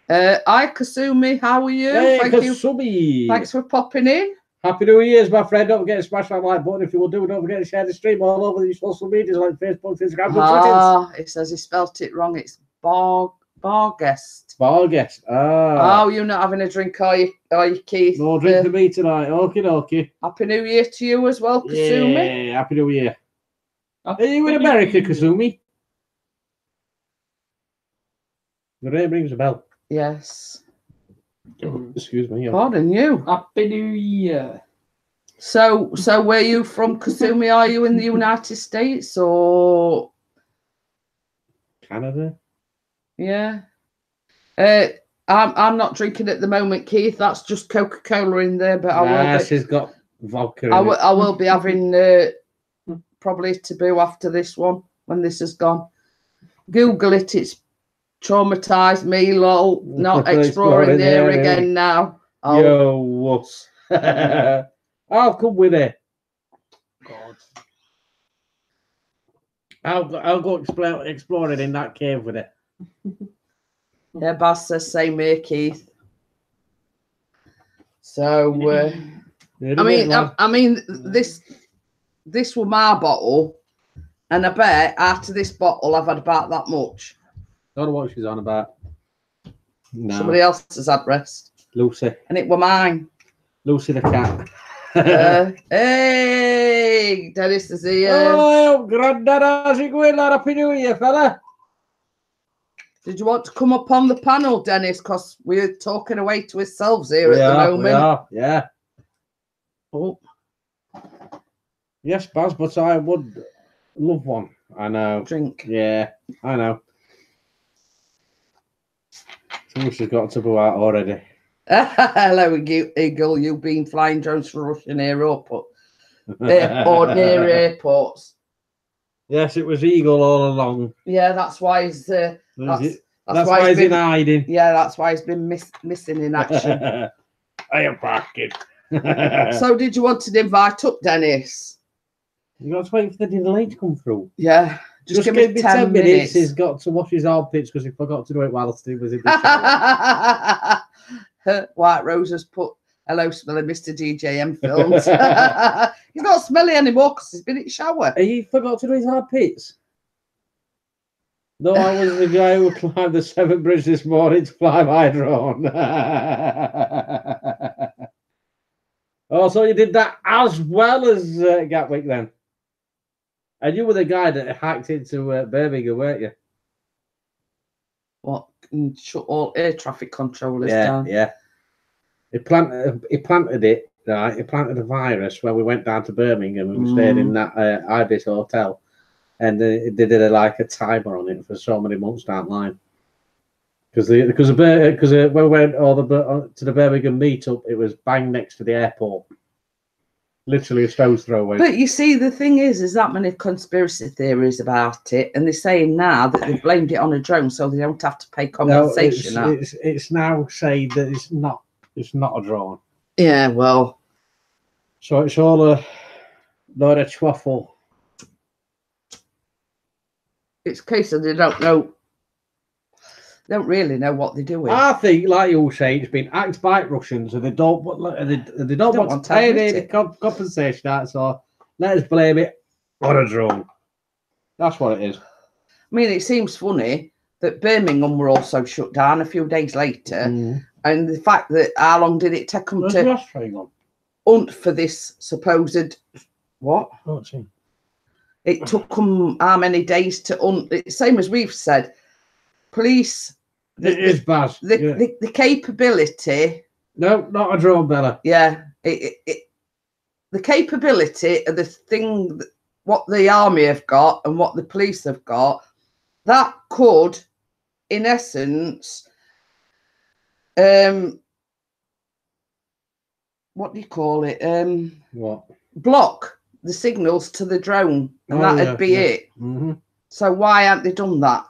Hi, Kasumi, how are you? Hey, Thank Kasumi. you. Thanks for popping in. Happy New Year's, my friend. Don't forget to smash that like button if you will do. Don't forget to share the stream all over the social medias like Facebook, Instagram, and Twitter. It says he spelt it wrong. It's Barguest. Barguest. Oh, you're not having a drink, are you, Keith? No drink for me tonight. Okie dokie. Happy New Year to you as well, Kasumi. Yeah, Happy New Year. Are you in America, Kasumi? Your name rings a bell. Yes. Oh, excuse me. Yeah. Pardon you. Happy New Year. So where are you from, Kasumi? Are you in the United States or Canada? Yeah. I'm not drinking at the moment, Keith. That's just Coca-Cola in there, but She's got vodka in I will be having probably taboo after this one when this is gone. Google it. It's traumatized me, lol. Not exploring there again now. Yo, wuss. I'll come with it. God. I'll go exploring in that cave with it. Yeah, Baz says same here, Keith. So I mean this was my bottle, and I bet after this bottle I've had about that much. Don't know what she's on about. No. Somebody else has had rest. Lucy. And it were mine. Lucy the cat. Hey, Dennis is here. Oh, Grandad, how's it going, lad? Happy New Year, fella. Did you want to come up on the panel, Dennis? Because we're talking away to ourselves here at the moment. We are, yeah. Oh. Yes, Baz, but I would love one. I know. Drink. Yeah, I know. Lucy's got to go out already. Hello, Eagle. You've been flying drones for Russian airport near airports. Yes, it was Eagle all along. Yeah, that's why he's that's why he's in hiding. Yeah, that's why he's been missing in action. I am barking. So, did you want to invite up Dennis? You got to wait for the delay to come through. Yeah, just give me 10 minutes. He's got to wash his armpits because he forgot to do it whilst he was in the shower. White Rose has put hello, smelly Mr. DJM films. He's not smelly anymore because he's been in the shower. He forgot to do his armpits. No, I was the guy who climbed the Severn Bridge this morning to fly my drone. Oh, so you did that as well as Gatwick then? And you were the guy that hacked into Birmingham, weren't you? What? Shut all air traffic controllers down. down. Yeah. He planted it, right? He planted a virus when we went down to Birmingham and we stayed in that Ibis hotel. And they did a timer on it for so many months down the line. Because when we went to the Birmingham meetup, it was bang next to the airport. Literally a stone's throw away. But you see, the thing is that many conspiracy theories about it, and they're saying now that they've blamed it on a drone, so they don't have to pay compensation. No, it's now saying that it's not a drone. Yeah, well. So it's all a load of truffle. It's a case of they don't really know what they're doing. I think, like you say, it's been hacked by Russians, and they don't want to pay any compensation out. So let us blame it on a drone. That's what it is. I mean, it seems funny that Birmingham were also shut down a few days later, and the fact that how long did it take them to hunt for this supposed what? Oh, It took them how many days to same as we've said. Police. It is bad. The capability. No, not a drone, Bella. Yeah. The capability of the thing, what the army have got and what the police have got, that could, in essence, what do you call it? What? Block the signals to the drone, and that'd be it. Mm-hmm. So why haven't they done that?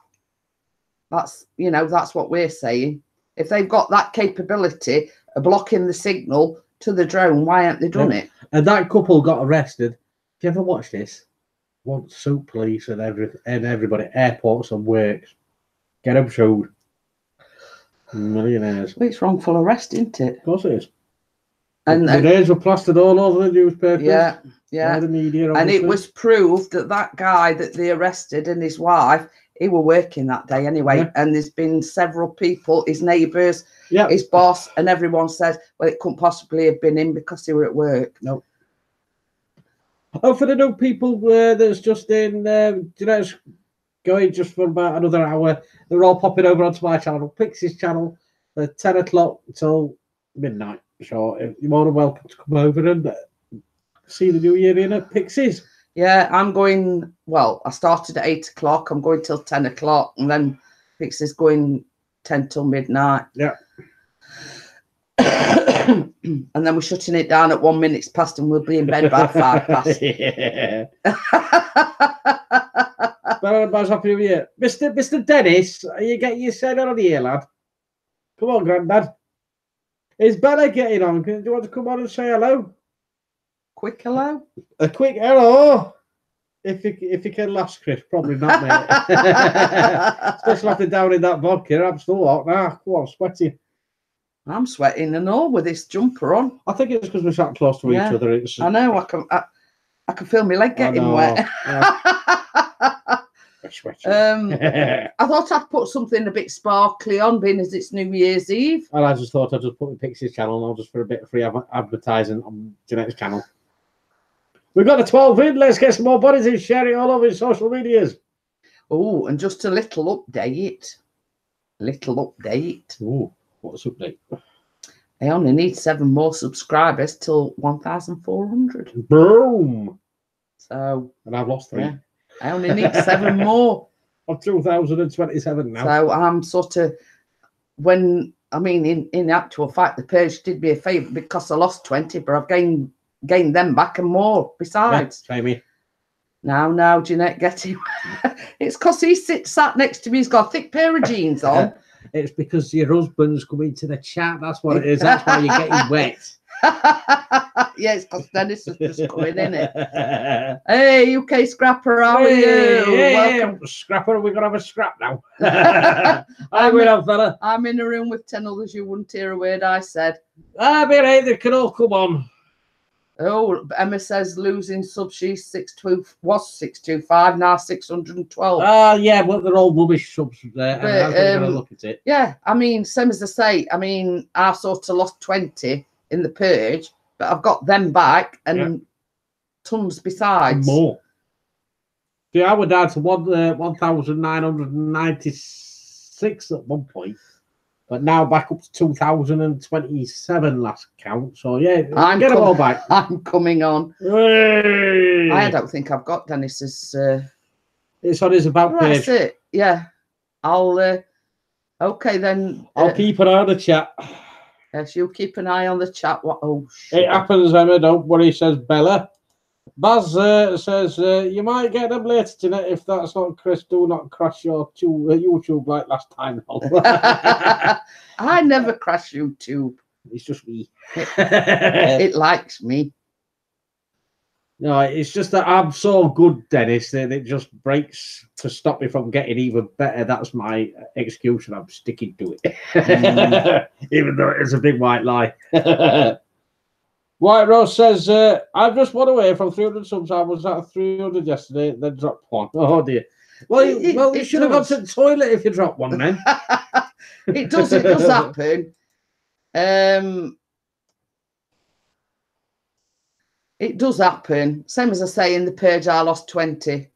That's that's what we're saying. If they've got that capability of blocking the signal to the drone, why haven't they done it? And that couple got arrested. Do you ever watch this? Want suit police and everybody, airports and works. Get them showed. Millionaires. Well, it's wrongful arrest, isn't it? Of course it is. And the names were plastered all over the newspapers. Yeah. By the media, and it was proved that guy that they arrested and his wife, he were working that day anyway. Yeah. And there's been several people, his neighbours, his boss, and everyone says, well, it couldn't possibly have been him because they were at work. No. Oh, for the new people that's just in, Jeanette's going just for about another hour. They're all popping over onto my channel, PIXIES channel, at 10 o'clock until midnight. So you're more than welcome to come over and see the new year in at PIXIES. Yeah, I'm going, well, I started at 8 o'clock. I'm going till 10 o'clock, and then PIXIES going 10 till midnight. Yeah. And then we're shutting it down at 1 minute past, and we'll be in bed by 5 past. Yeah. Well, happy New Year. Mr. Dennis, are you getting your set on here, lad? Come on, Grandad. Is Bella getting on? Do you want to come on and say hello? Quick hello? A quick hello. If you can last, Chris, probably not, mate. Still slapping down in that vodka. I'm still hot now. Come on, sweaty. I'm sweating and all with this jumper on. I think it's because we're sat close to each other. I know. I can feel my leg getting wet. I thought I'd put something a bit sparkly on, being as it's New Year's Eve. And I just thought I'd just put my PIXIES channel on just for a bit of free advertising on Jeanette's channel. We've got the 12 in. Let's get some more bodies and share it all over your social medias. Oh, and just a little update. Oh, what's update? I only need 7 more subscribers till 1,400. Boom. So. And I've lost 3. Yeah. I only need 7 more. I'm 2,027 now. So I'm sort of, in actual fact, the page did me a favour because I lost 20, but I've gained them back and more besides. Yeah, same here. Now, Jeanette, get him. It's because he sat next to me. He's got a thick pair of jeans on. It's because your husband's coming to the chat. That's what it is. That's why you're getting wet. Yeah, it's because Dennis is just coming in it. Hey, UK Scrapper, how are you? Welcome, Scrapper. We're gonna have a scrap now. I'm in, fella. I'm in a room with 10 others. You wouldn't hear a word I said. They can all come on. Oh, Emma says losing subs. She's 625, now 612. Yeah, well, they're all rubbish subs there. But, and I'm gonna look at it. Yeah, same as I say. I sort of lost 20 in the purge, but I've got them back and tons besides. More. See, I went down to 1,996 at one point, but now back up to 2,027 last count. So yeah, get them all back. I'm coming on. Hey! I don't think I've got Dennis's. It's on his about page. That's it. Yeah, I'll. Okay then. I'll keep an eye on the chat. Yes, you keep an eye on the chat. What? Oh, shit. It happens, Emma. Don't worry, says Bella. Baz says, you might get them later tonight. If that's not Chris, do not crash your YouTube like last time. I never crash YouTube. It's just me. It likes me. No, it's just that I'm so good, Dennis, that it just breaks to stop me from getting even better. That's my excuse, and I'm sticking to it. Even though it's a big white lie. White Rose says, I've just won away from 300 subs. I was at 300 yesterday, then dropped 1. Oh, dear. Well, you should have gone to the toilet if you dropped 1, then. It does happen. It does happen. Same as I say in the page, I lost 20.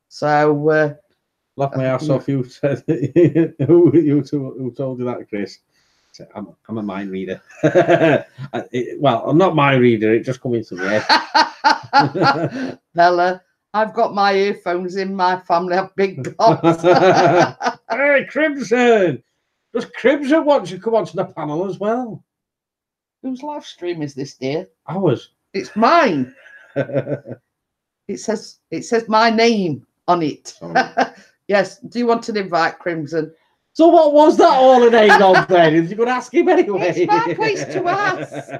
So laugh my ass off. You said who told you that, Chris? I'm a mind reader. Well, I'm not mind reader. It just comes into me. Bella, I've got my earphones in. My family have big pots. Hey, Crimson! Does Crimson want you to come onto the panel as well? Whose live stream is this, dear? Ours. It's mine. It says my name on it. Yes. Do you want an invite, Crimson? So what was that all in aid of then? Is you going to ask him anyway? It's my place to ask.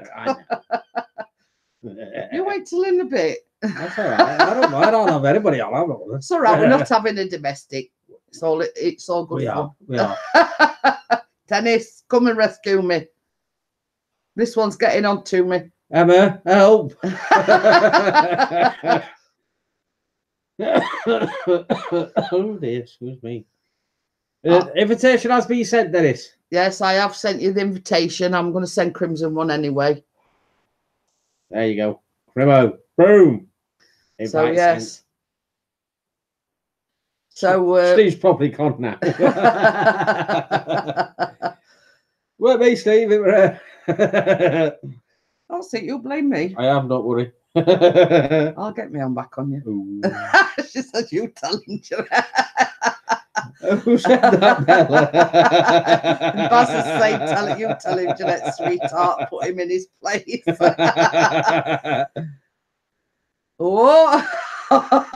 You wait till in a bit. That's all right. I don't mind. I don't have anybody on. It's all right. We're not having a domestic. It's all good fun. We are. Dennis, come and rescue me. This one's getting on to me. Emma, help. Oh dear, excuse me. Invitation has been sent, Dennis. Yes, I have sent you the invitation. I'm going to send Crimson one anyway. There you go. Crimo. Boom. Invite So, yes. Sent. So, Steve's probably gone now. Well, me, Steve. I'll see you. Blame me. I am, don't worry. I'll get me on back on you. She said, you tell him, Jeanette. Who said that, Bella? And Baz is saying, tell him, Jeanette, sweetheart, put him in his place. Oh,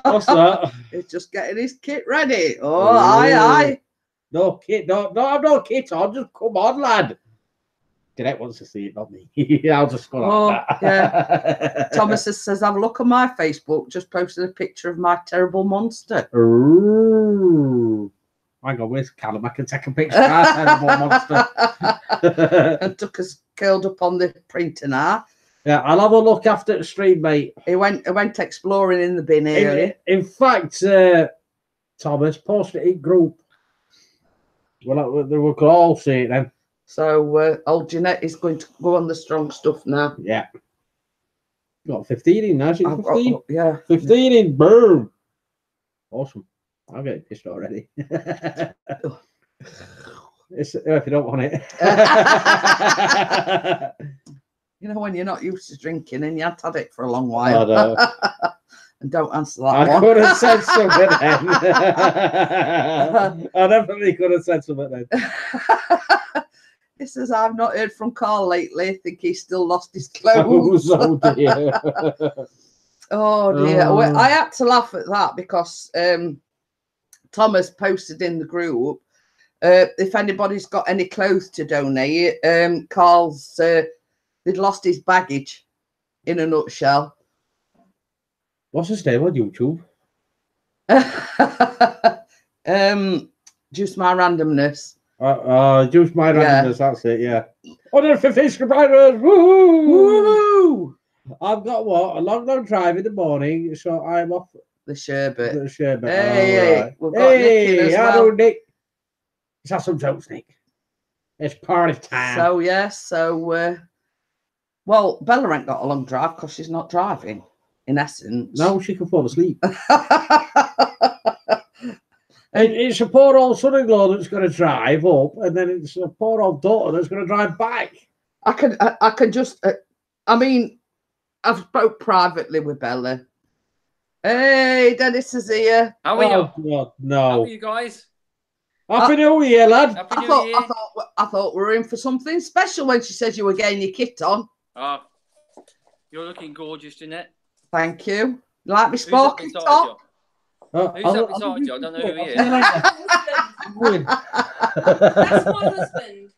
what's that? He's just getting his kit ready. Oh, aye. No kit, no, have no kit on. Just come on, lad. Jeanette wants to see it, not me. I'll just go like that. Yeah. Thomas says, have a look on my Facebook. Just posted a picture of my terrible monster. Ooh. Hang on, where's Callum? I can take a picture of our terrible monster. And took us curled up on the printer now. Yeah, I'll have a look after the stream, mate. He went exploring in the bin area. In fact, Thomas posted it in group. Well, we could all see it then. So old Jeanette is going to go on the strong stuff now. Yeah. Got 15 in now. 15? Yeah. 15 in. Boom. Awesome. I'm getting pissed already. If you don't want it. You know, when you're not used to drinking and you haven't had it for a long while. I know. And don't answer that one. I could have said something then. I definitely could have said something then. He says, I've not heard from Carl lately. I think he's still lost his clothes. Oh, dear. Oh, dear. Well, I had to laugh at that because Thomas posted in the group, if anybody's got any clothes to donate, Carl's, they'd lost his baggage in a nutshell. What's his name on YouTube? Just my randomness. Just my randomness, that's it, yeah. 150 subscribers! Woo! I've got what? A long drive in the morning, so I'm off the sherbet. The sherbet. Hey, right. We've got Nick in as well. Hello, Nick. Let's have some jokes, Nick. It's party time. So, yes, well, Bella ain't got a long drive because she's not driving, in essence. No, she can fall asleep. It's a poor old son-in-law that's going to drive up, and then it's a poor old daughter that's going to drive back. I can just, I mean, I've spoke privately with Bella. Hey, Dennis is here. How are you? God, no. How are you guys? Happy New Year, lad. Happy New Year. I thought we were in for something special when she says you were getting your kit on. Oh, you're looking gorgeous, Jeanette. Thank you. You like me sparkling top? Who's that beside you? I don't know who he is. That's my husband.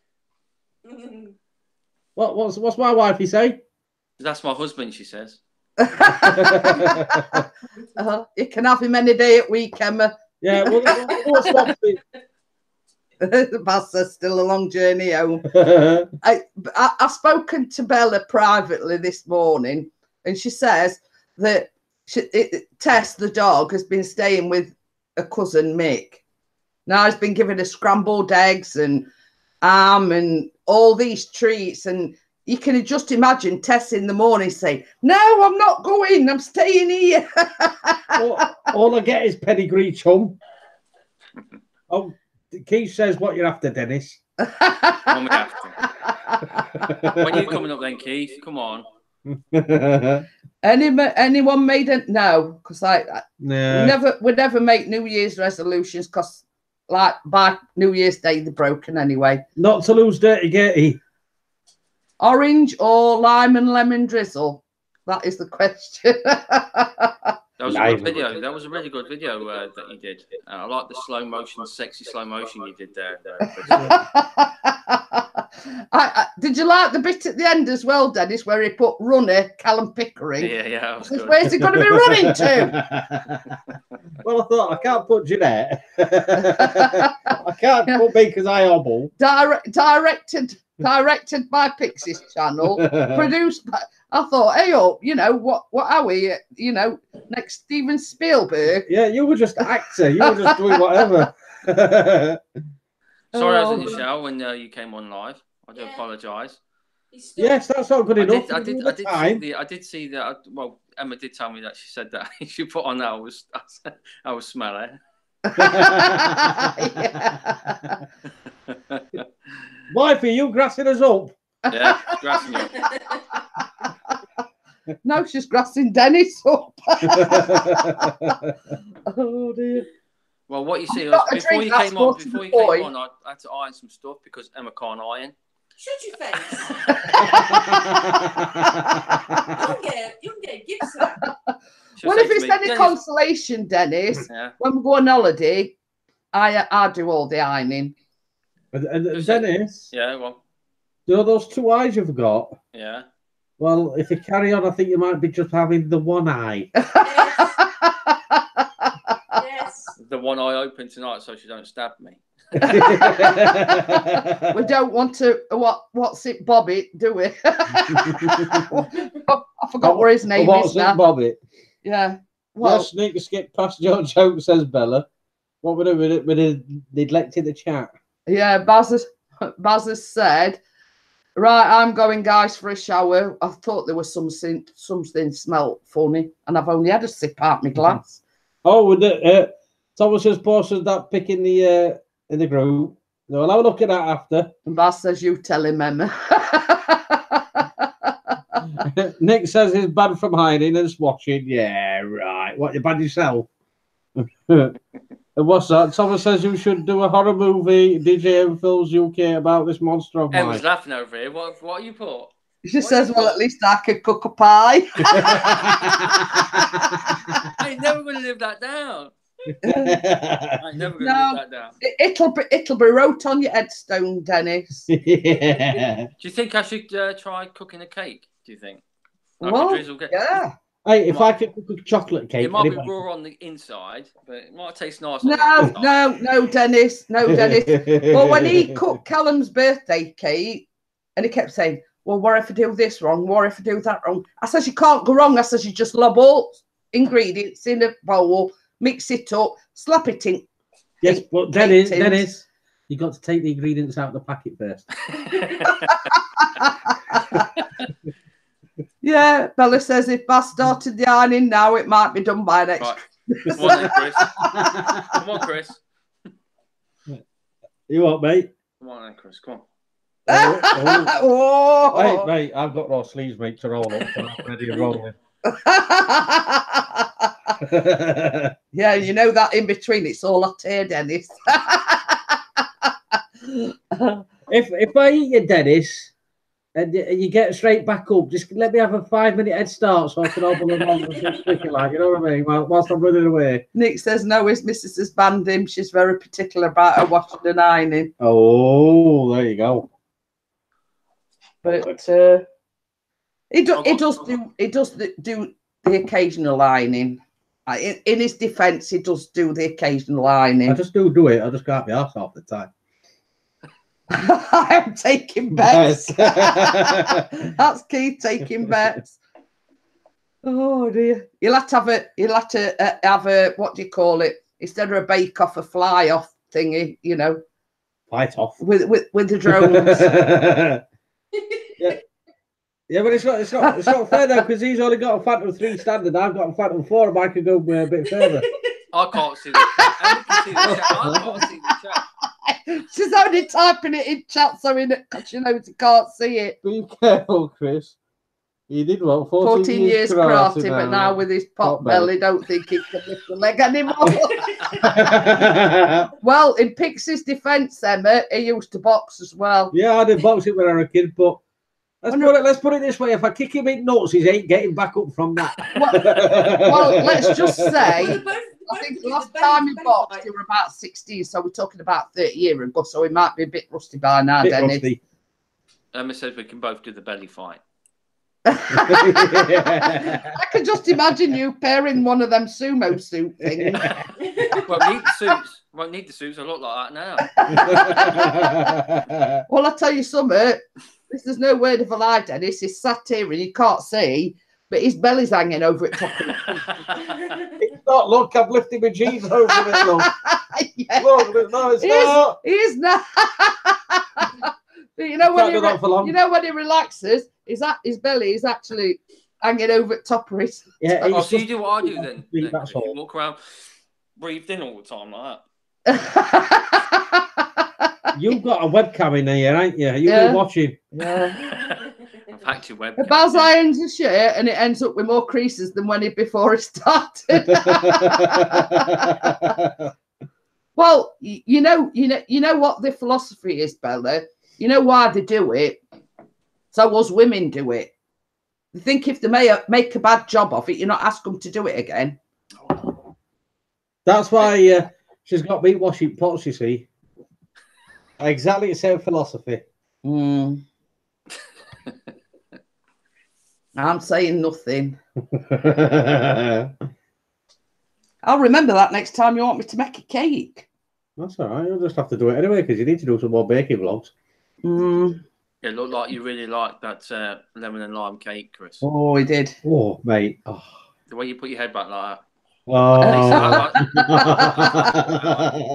What's my wifey say? That's my husband, she says. You can have him any day at week, Emma. Yeah, what's that? The bastard's still a long journey home. I've spoken to Bella privately this morning, and she says that Tess, the dog, has been staying with a cousin, Mick. Now he's been given her scrambled eggs and and all these treats, and you can just imagine Tess in the morning saying, "No, I'm not going. I'm staying here." all I get is pedigree chum. Oh, Keith says, "What you're after, Dennis?" When we have to. When are you coming up then, Keith? Come on. Anyone made it? No, because Nah. we never make New Year's resolutions because, like, by New Year's Day they're broken anyway. Not to lose dirty Gertie. Orange or lime and lemon drizzle? That is the question. That was a good video. That was a really good video that you did. I like the slow motion, sexy slow motion you did there. Did you like the bit at the end as well, Dennis, where he put runner Callum Pickering? Yeah, that was good. Where's he going to be running to? Well, I thought I can't put Jeanette. I can't put me because I hobble. Directed by Pixie's channel, produced by. I thought, hey, you know what are we? You know, next Steven Spielberg. Yeah, you were just actor. You were just doing whatever. Sorry, I was in the shower when you came on live. I do apologise. Yes, that's not good enough. I did see that. Well, Emma did tell me that she said that she put on that I was smelling. Wifey, you grassing us up? Yeah, grassing up. No, she's grassing Dennis up. Oh dear. Well, what you see before you came on, I had to iron some stuff because Emma can't iron. Shut your face. you can get gifts for that. Well, if it's any consolation, Dennis, when we go on holiday, I do all the ironing. And Dennis? Yeah, well. You know those two eyes you've got? Yeah. Well, if you carry on, I think you might be just having the one eye. Yes. The one eye open tonight so she don't stab me. We don't want to, what's it, Bobby, do we? I forgot what his name is now. Bobby? Yeah. Well, let's sneak a skip past George Hope, says Bella. What we're doing with the neglecting the chat. Yeah, Baz has said, right, I'm going, guys, for a shower. I thought there was something smelled funny, and I've only had a sip out my glass. Oh, Thomas has posted that pic in the group. So I'll have a look at that after. And Baz says, you tell him, Emma. Nick says he's banned from hiding and watching. Yeah, right. What, you banned yourself? And what's that? Thomas says you should do a horror movie, DJ and Phil's UK, about this monster of mine. Emma's laughing over here. What you put? She says, well, at least I could cook a pie. I ain't never going to live that down. I ain't never going to live that down. It'll be wrote on your headstone, Dennis. Yeah. Do you think I should try cooking a cake? Do you think? Well, yeah. Hey, if I could cook a chocolate cake, it might be raw on the inside, but it might taste nice. No, Dennis, no, Dennis. Well, when he cooked Callum's birthday cake, and he kept saying, "Well, what if I do this wrong? What if I do that wrong?" I says, "You can't go wrong." I says, "You just lob all ingredients in a bowl, mix it up, slap it in." Yes, but Dennis, you got to take the ingredients out of the packet first. Yeah, Bella says if I started the ironing now, it might be done by next. Right. Come on, then, Chris. Come on, Chris. You what, mate? Come on, then, Chris. Come on. Oh. Hey, mate, I've got raw sleeves, mate, to roll up. So I'm ready to roll in. Yeah, you know that in between, it's all hot here, Dennis. If I eat you, Dennis, and you get straight back up, just let me have a 5-minute head start so I can open the door and you know what I mean? Whilst I'm running away. Nick says no, his missus has banned him. She's very particular about her washing and ironing. Oh, there you go. But he does do the occasional ironing. In his defence, he does do the occasional ironing. I just do it. I just can't be arsed half the time. I am taking bets. That's Keith taking bets. Oh dear! You'll have to have a what do you call it? Instead of a bake off, a fly off thingy. You know, fight off with the drones. Yeah. Yeah, but it's not fair though, because he's only got a Phantom 3 standard. I've got a Phantom 4, and I could go a bit further. I can't see the chat. I can see the chat. I can't see the chat. She's only typing it in chat so she knows he can't see it. Be careful, Chris. He did what? 14 years karate, but now with his pot belly, don't think he can lift the leg anymore. Well, in Pixie's defence, Emma, he used to box as well. Yeah, I did boxing when I was a kid, but let's put it this way: if I kick him in nuts, he ain't getting back up from that. Well, let's just say, I think the last time he boxed, he were about 16, so we're talking about 30 years ago, so he might be a bit rusty by now, Dennis. Rusty. Emma says we can both do the belly fight. I can just imagine you pairing one of them sumo suit things. Won't need the suits. I look like that now. Well, I'll tell you something. There's no word of a lie, Dennis. He's sat here and you can't see, but his belly's hanging over at top of it. It's not. Look, I've lifted my jeans over it. Look, yeah. Look, no, it's not. He is not. But you know when he relaxes, his belly is actually hanging over the top of it. Yeah. So you do what I do then. That's all. You walk around, breathed in all the time like that. You've got a webcam in here, ain't you? You've been watching. Yeah. I've hacked your webcam. Baz irons a shirt and it ends up with more creases than before it started. Well, you know what the philosophy is, Bella. You know why they do it? So us women do it. They think if they make a bad job of it, you're not ask them to do it again. That's why she's got me washing pots, you see. Exactly the same philosophy. I'm saying nothing. I'll remember that next time you want me to make a cake. That's all right. You'll just have to do it anyway because you need to do some more baking vlogs. It looked like you really liked that lemon and lime cake, Chris. Oh, he did. Oh, mate. Oh. The way you put your head back like that. Oh.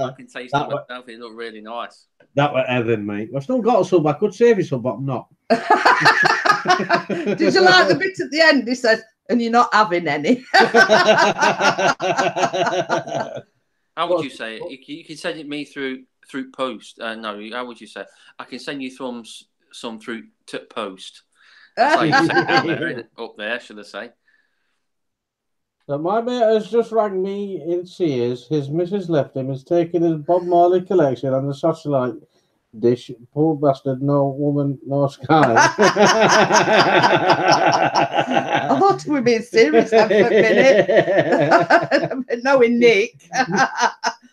I can taste it myself. It looked really nice. That was heaven, mate. I've still got some. I could save you some, but I'm not. Did you like the bit at the end? He says, and you're not having any. How would you say it? You can send it me through post. No, how would you say it? I can send you some through post. That's how you say it up there, should I say? So my mate has just rang me in Sears. His missus left him. Has taken his Bob Marley collection and the satellite dish. Poor bastard, no woman, no sky. I thought we were being serious there for a minute. Knowing Nick.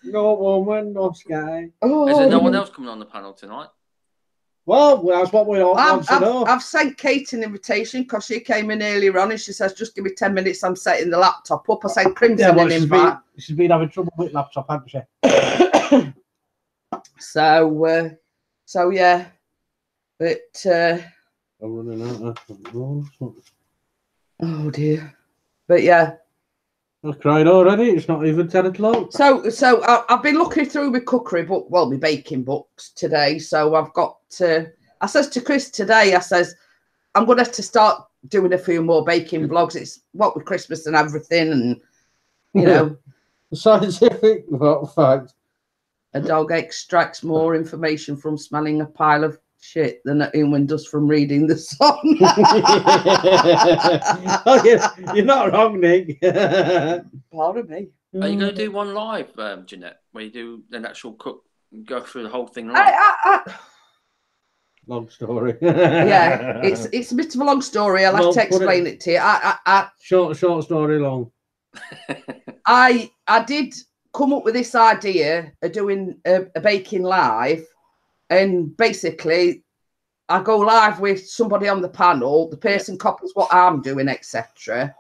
No woman, no sky. Oh. Is there no one else coming on the panel tonight? Well, that's what we all want to know. I've sent Kate an invitation because she came in earlier on and she says, just give me 10 mintes, I'm setting the laptop up. I sent Crimson an invite. She's been having trouble with laptop, hasn't she? So yeah. But I'm running out of... oh dear. But yeah. I've cried already. It's not even 10 o'clock. So I've been looking through my cookery book, well, my baking books today. So I've got I says to Chris today, I says, I'm going to have to start doing a few more baking vlogs. It's what with Christmas and everything. And, you know. Scientific fact. A dog extracts more information from smelling a pile of shit than a human does from reading the song. Oh, you're not wrong, Nick. Pardon me. Are you going to do one live, Jeanette, where you do an actual cook and go through the whole thing live? Long story. Yeah, it's a bit of a long story. I'll have to explain it to you. Short story long. I did come up with this idea of doing a baking live. And basically, I go live with somebody on the panel. The person copies what I'm doing, etc.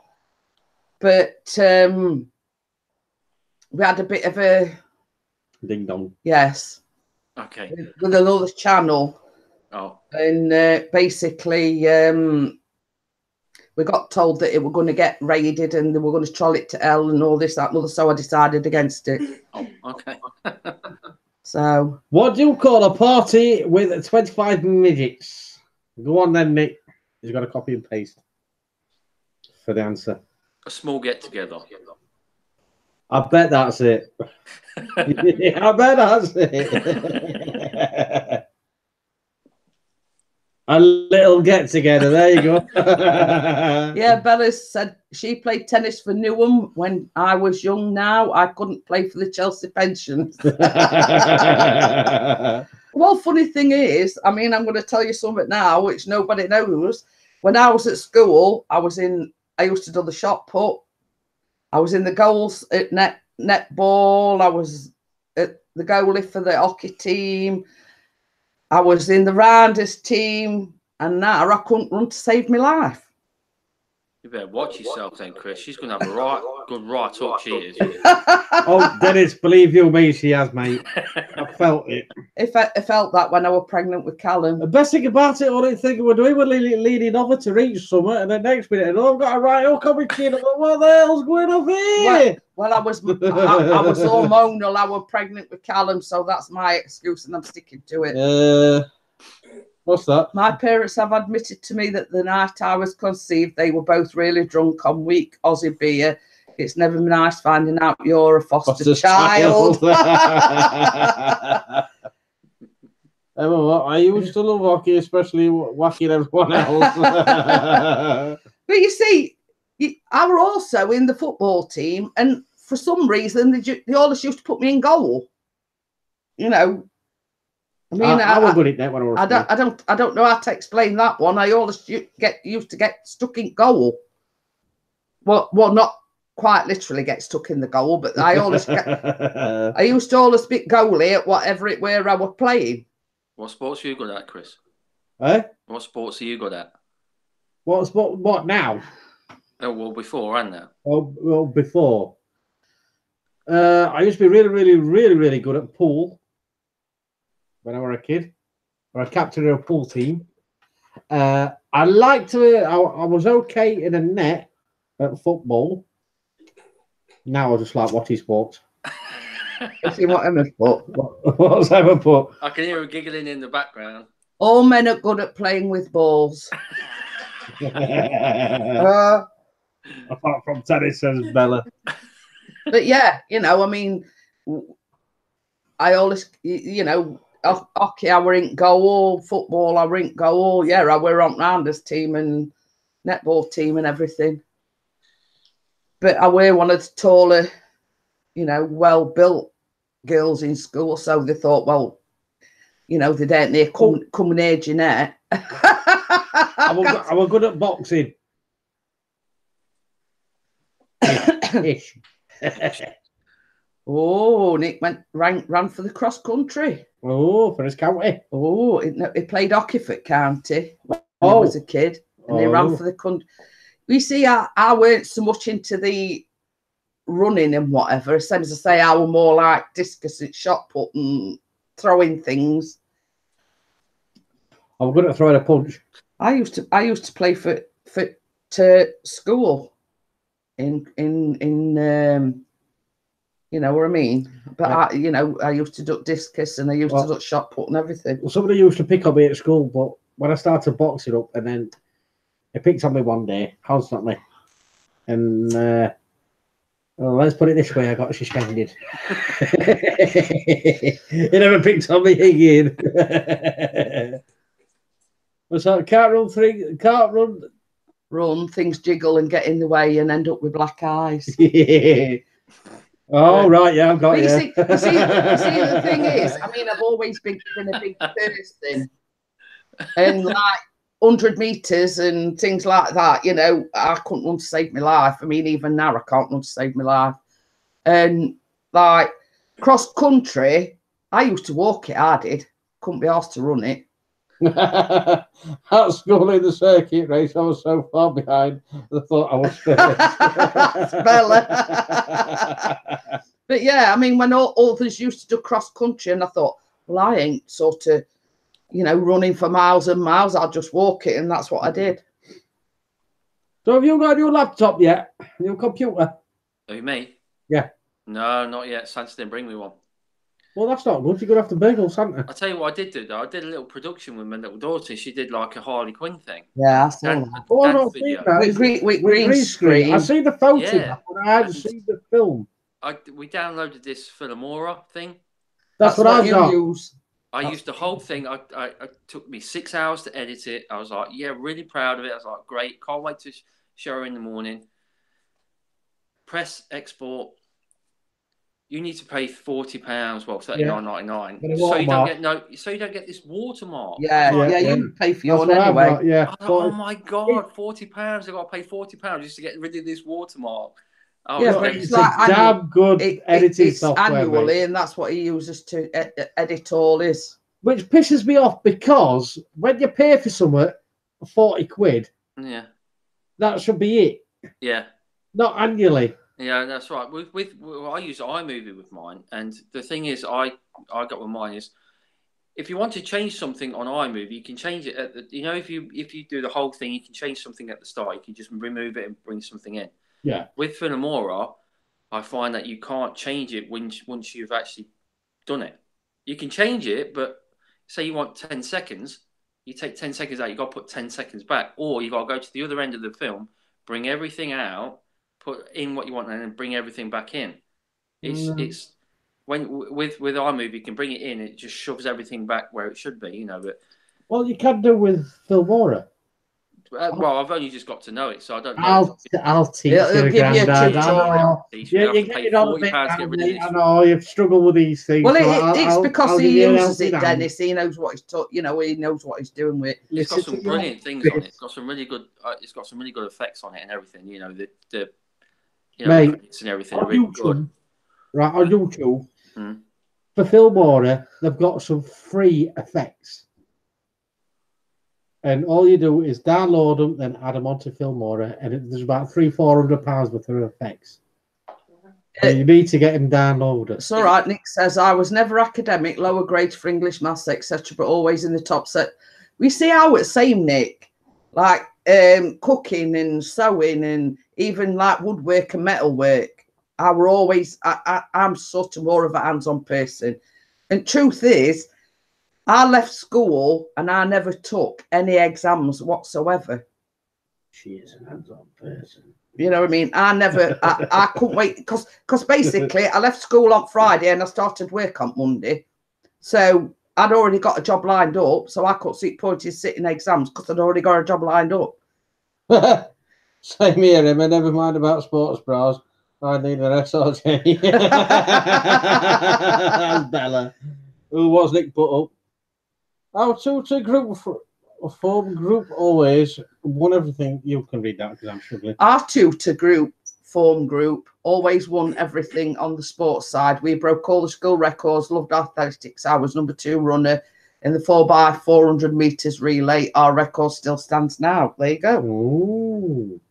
But we had a bit of a ding dong. Yes. Okay. With another channel. Oh. And basically, we got told that it were going to get raided and they were going to troll it to hell and all this, that, and other. So I decided against it. Oh, okay. So, what do you call a party with 25 midgets? Go on then, Nick. He's got to copy and paste for the answer. A small get together. I bet that's it. I bet that's it. A little get together. There you go. Yeah, Bella said she played tennis for Newham when I was young. Now I couldn't play for the Chelsea Pensions. Well, funny thing is, I mean, I'm going to tell you something now, which nobody knows. When I was at school, I used to do the shot put. I was in the goals at netball. I was at the goalie for the hockey team. I was in the rounders team, and now I couldn't run to save my life. You better watch yourself then, Chris. She's going to have a good right up, she is. Oh, Dennis, believe you me, she has, mate. I felt it. I felt that when I was pregnant with Callum. The best thing about it, all I think we're doing, we're leaning over to reach somewhere, and then next minute, I've got a right hook on my chin. I'm like, what the hell's going on here? Well, I was hormonal. I was pregnant with Callum, so that's my excuse, and I'm sticking to it. What's that? My parents have admitted to me that the night I was conceived, they were both really drunk on weak Aussie beer. It's never nice finding out you're a foster child. Emma, I used to love hockey, especially whacking everyone else. But you see, I were also in the football team, and for some reason, they always used to put me in goal. You know. I mean, I was good at that when I was. I don't know how to explain that one. I always used to get stuck in goal. Well, not quite literally get stuck in the goal, but I always I used to always be goalie at whatever it were I was playing. What sports are you good at, Chris? Eh? What sports are you good at? What now? Oh, well, before and now. Oh, well, before. I used to be really good at pool. When I was a kid, or a captain of a pool team. I liked to. I was okay in a net at football. Now I just like watching sports. See what Emma put. What's Emma put? I can hear her giggling in the background. All men are good at playing with balls. Apart from tennis, says Bella. But yeah, you know, I mean, I always, you know, hockey, I were in goal. Football, I were in goal. Yeah, I were on rounders team and netball team and everything. But I were one of the taller, you know, well-built girls in school. So they thought, well, you know, they don't near come near Jeanette. I was good at boxing. Ish. Oh, Nick ran for the cross country. Oh, for his county. Oh, he played hockey for county when he was a kid, and he ran for the country. You see, I weren't so much into the running and whatever. Same as I say, I was more like discus and shot put and throwing things. I'm good at throwing a punch. I used to play for school in you know what I mean? But yeah. I used to duck discus and I used to duck shot put and everything. Well, somebody used to pick on me at school, but when I started boxing up, and then he picked on me one day constantly, and let's put it this way, I got suspended. He never picked on me again. So can't run, things jiggle and get in the way and end up with black eyes. Oh, right, yeah, I've got you. You see, the thing is, I mean, I've always been a big person, and like 100 meters and things like that, you know, I couldn't run to save my life. I mean, even now I can't run to save my life. And like cross country, I used to walk it. I did. Couldn't be asked to run it. At school in the circuit race, I was so far behind, I thought I was first. Bella. But yeah, I mean, when others used to do cross country, and I thought, well, I ain't sort of, you know, running for miles and miles. I'll just walk it, and that's what I did. So have you got your laptop yet? Your computer? Who, me? Yeah. No, not yet. Sans didn't bring me one. Well, that's not good. You're going to have to bagel Santa. I tell you what I did do, though. I did a little production with my little daughter. She did like a Harley Quinn thing. Yeah, I saw Dan, that. Oh, I've Dan's not seen video. that. With green screen. I see the photo, Yeah. but I haven't And- seen the film. We downloaded this Filmora thing. That's what I've you got. use. I used the whole thing. I took me 6 hours to edit it. I was like, yeah, really proud of it. I was like, great. Can't wait to show her in the morning. Press export. You need to pay £40, well, $39.99. But a So you don't watermark. get you don't get this watermark. Yeah, Yeah, yeah, yeah. you pay for That's yours what I've anyway. got, yeah. I thought, oh my God, £40. I've got to pay £40 just to get rid of this watermark. Oh, Yeah, it's but like- It's like a damn good editing it's software, annually, mate. and that's what he uses to edit all his. Which pisses me off because when you pay for something, 40 quid, yeah, that should be it. yeah. Not annually. Yeah, that's right. I use iMovie with mine, and the thing is, I got with mine is, if you want to change something on iMovie, you can change it at the. You know, if you do the whole thing, you can change something at the start. You can just remove it and bring something in. Yeah. With Filmora, I find that you can't change it once you've actually done it. You can change it, but say you want 10 seconds, you take 10 seconds out. You got to put 10 seconds back, or you got to go to the other end of the film, bring everything out, put in what you want, and then bring everything back in. It's when with iMovie you can bring it in, it just shoves everything back where it should be, you know. But Well, you can do with Filmora. well, I've only just got to know it, so I don't know. I'll teach It'll you, give you a Granddad. I tutorial. know. You Yeah, have you to get pay it on a £40 bit, to get rid of this. I know you've struggled with these things. Well, so it's because I'll he give you an uses it, helping hand. Dennis. He knows what he's you know, he knows what he's doing with. It's got Listen some to your brilliant things on it. It's got some really good. It's got some really good effects on it and everything. You know the Mate, credits and everything are on really YouTube, good. right, on YouTube, Mm. for Filmora, they've got some free effects. And all you do is download them, then add them onto Filmora, and there's about £300-400 worth of effects. And you need to get them downloaded. It's all right. Nick says, I was never academic, lower grades for English, maths, etc., but always in the top set. We see how it's same, Nick, like cooking and sewing and even like woodwork and metalwork. I'm sort of more of a hands-on person. And truth is, I left school and I never took any exams whatsoever. She is an hands-on person. You know what I mean? I couldn't wait because basically I left school on Friday and I started work on Monday. So I'd already got a job lined up. So I couldn't see point in sitting exams because I'd already got a job lined up. Same here, Emma. Never mind about sports bras. I need an SRJ. That's Bella. Who was Nick put up? Our tutor group form group always won everything. You can read that because I'm struggling. Our tutor group, form group, always won everything on the sports side. We broke all the school records, loved athletics. I was number 2 runner in the 4x400 meters relay. Our record still stands now. There you go. Ooh.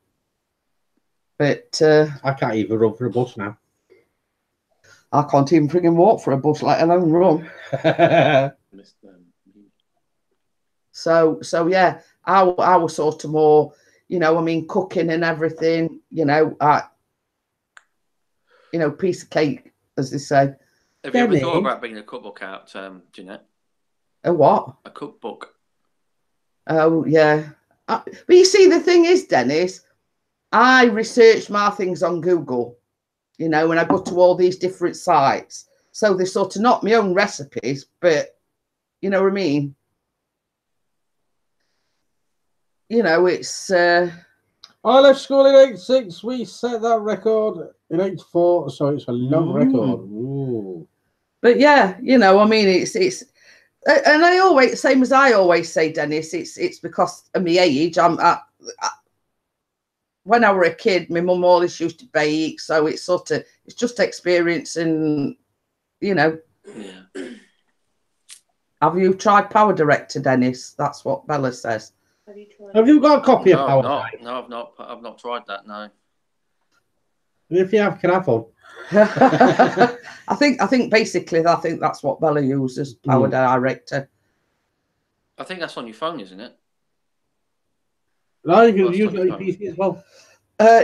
But I can't even run for a bus now. I can't even frigging walk for a bus, let alone run. So yeah, I was sort of more, you know, I mean, cooking and everything, you know, piece of cake, as they say. Have you ever thought about bringing a cookbook out, Jeanette? A what? A cookbook. Oh yeah, but you see, the thing is, Dennis, I research my things on Google, you know, and I go to all these different sites. So they're sort of not my own recipes, but you know what I mean? You know, it's... I left school in 86. We set that record in 84, so it's a long record. Ooh. But yeah, you know, I mean, it's... And I always, same as I always say, Dennis, it's because of my age. When I were a kid, my mum always used to bake, so it's sort of, it's just experience and, you know. Yeah. Have you tried Power Director, Dennis? That's what Bella says. Have you got a copy of Power? No, I've not tried that. No. If you have, can I have one? I think basically that's what Bella uses, Power Director. I think that's on your phone, isn't it? No, you can use it on your PC as well.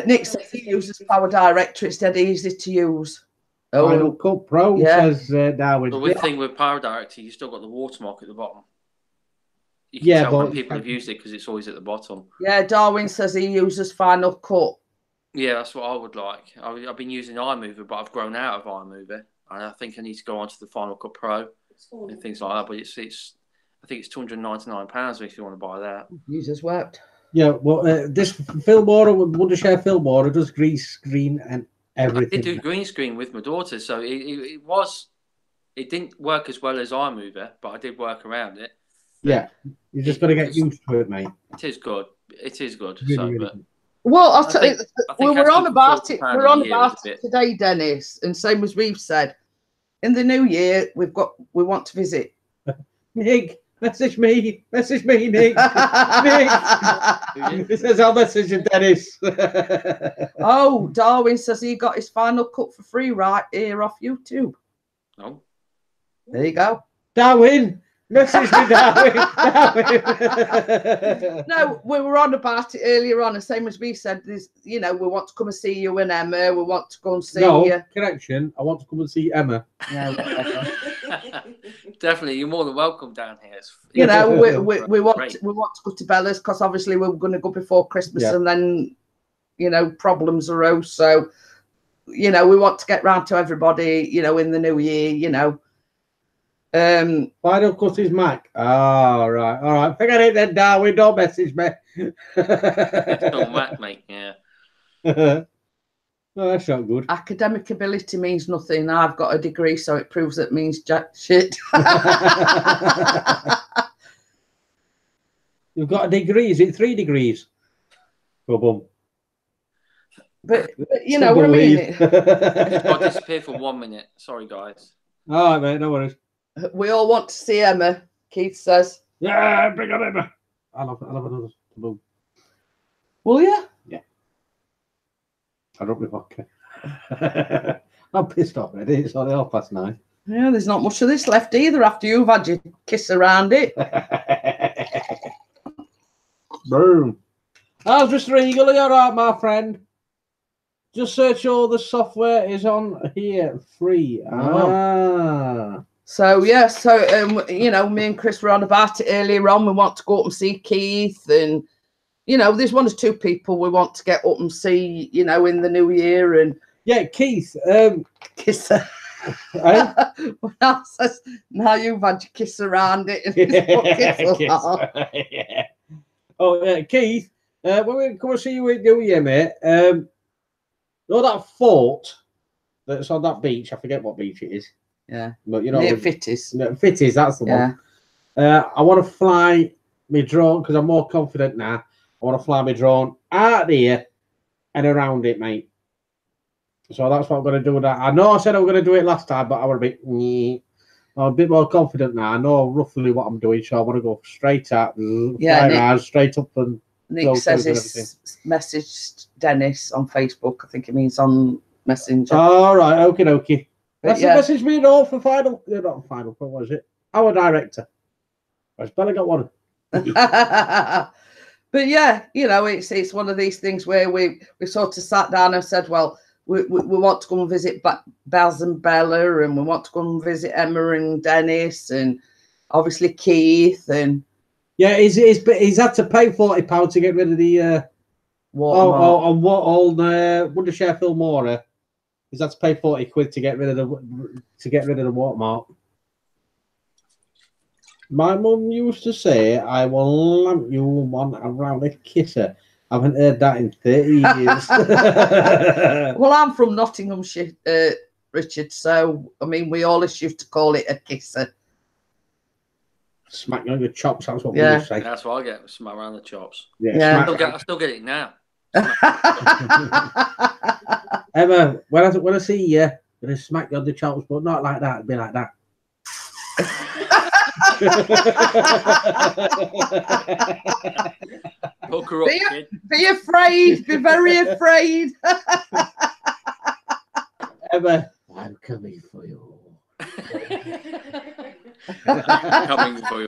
Nick says he uses Power Director. It's dead easy to use. Final Cut Pro, yeah. says Darwin. The weird thing with Power Director, you still got the watermark at the bottom. You can Yeah, tell when but- people have used it because it's always at the bottom. Yeah, Darwin says he uses Final Cut. Yeah, that's what I would like. I've been using iMovie, but I've grown out of iMovie, and I think I need to go on to the Final Cut Pro and things like that. But it's I think it's £299 if you want to buy that. Jesus wept. Yeah, well, this Filmora, Wondershare Filmora does green screen and everything. I did do green screen with my daughter, so it didn't work as well as iMovie, but I did work around it. Yeah, you just got to get used to it, mate. It is good. It is good. Really, So, really but good. Well, I'll I tell you, think we're on asking about for it. £40 We're a on year about is a it bit- today, Dennis. And same as we've said, in the new year, we want to visit. Nick, message me, Nick. Nick. It says I'll message you, Dennis. Oh, Darwin says he got his Final Cut for free right here off YouTube. No. There you go. Darwin, message me, Darwin. No, we were on about it earlier on, and same as we said, there's, we want to come and see you and Emma. We want to go and see No, you. correction. I want to come and see Emma. Yeah, whatever. Definitely, you're more than welcome down here. we want Great. to go to Bella's because obviously we're going to go before Christmas, Yeah. and then problems arose. So we want to get round to everybody. In the new year. Final Cut is Mac. Oh, right. All right. Forget it then, Darwin. Don't message me. It's not Mac, mate. Yeah. No, that's not good. Academic ability means nothing. I've got a degree, so it proves it means jack shit. You've got a degree. Is it 3 degrees? Go boom. but you know what I mean. I'll disappear for 1 minute. Sorry, guys. All right, mate. No worries. We all want to see Emma, Keith says. Yeah, bring on Emma. I'll have another boom. Will you? I dropped my vodka. I'm pissed off already. It's only 9:30. Yeah, there's not much of this left either after you've had your kiss around it. Boom. How's Mr. Eagle? Are you all right, my friend? Just search all the software is on here, free. Ah. So, yeah, me and Chris were on about it earlier on. We want to go up and see Keith, and, there's 1 or 2 people we want to get up and see, in the new year. And Yeah, Keith. kiss her. Now you've had your kiss around it. And Yeah. Oh, Keith, when we come and see you in New Year, mate, know that fort that's on that beach? I forget what beach it is. Yeah. But Near Fitties. Fitties, that's the one. I want to fly my drone because I'm more confident now. I want to fly my drone out here and around it, mate. So that's what I'm going to do with that. I know I said I was going to do it last time, but I was I'm a bit more confident now. I know roughly what I'm doing, so I want to go straight out, fly around, straight up. And Nick says he's messaged Dennis on Facebook. I think it means on Messenger. All right, okay. Let's message me all for final. Not final. What was it? Our director. Has Bella got one? But yeah, it's one of these things where we sort of sat down and said, well, we want to go and visit Baz and Bella, and we want to go and visit Emma and Dennis, and obviously Keith, and he's had to pay £40 to get rid of the Wondershare Filmora. He's had to pay £40 to get rid of the watermark. My mum used to say, "I will lamp you one around a kisser." I haven't heard that in 30 years. Well, I'm from Nottinghamshire, Richard, so I mean we always used to call it a kisser. Smack you on your chops, that's what we used to say. That's what I get, smack around the chops. Yeah. I still get it now. Emma, when I see you, I'm going to smack you on the chops, but not like that. It'd be like that. Hook her up, kid. Be afraid. Be very afraid. Emma, I'm coming for you. Coming for you.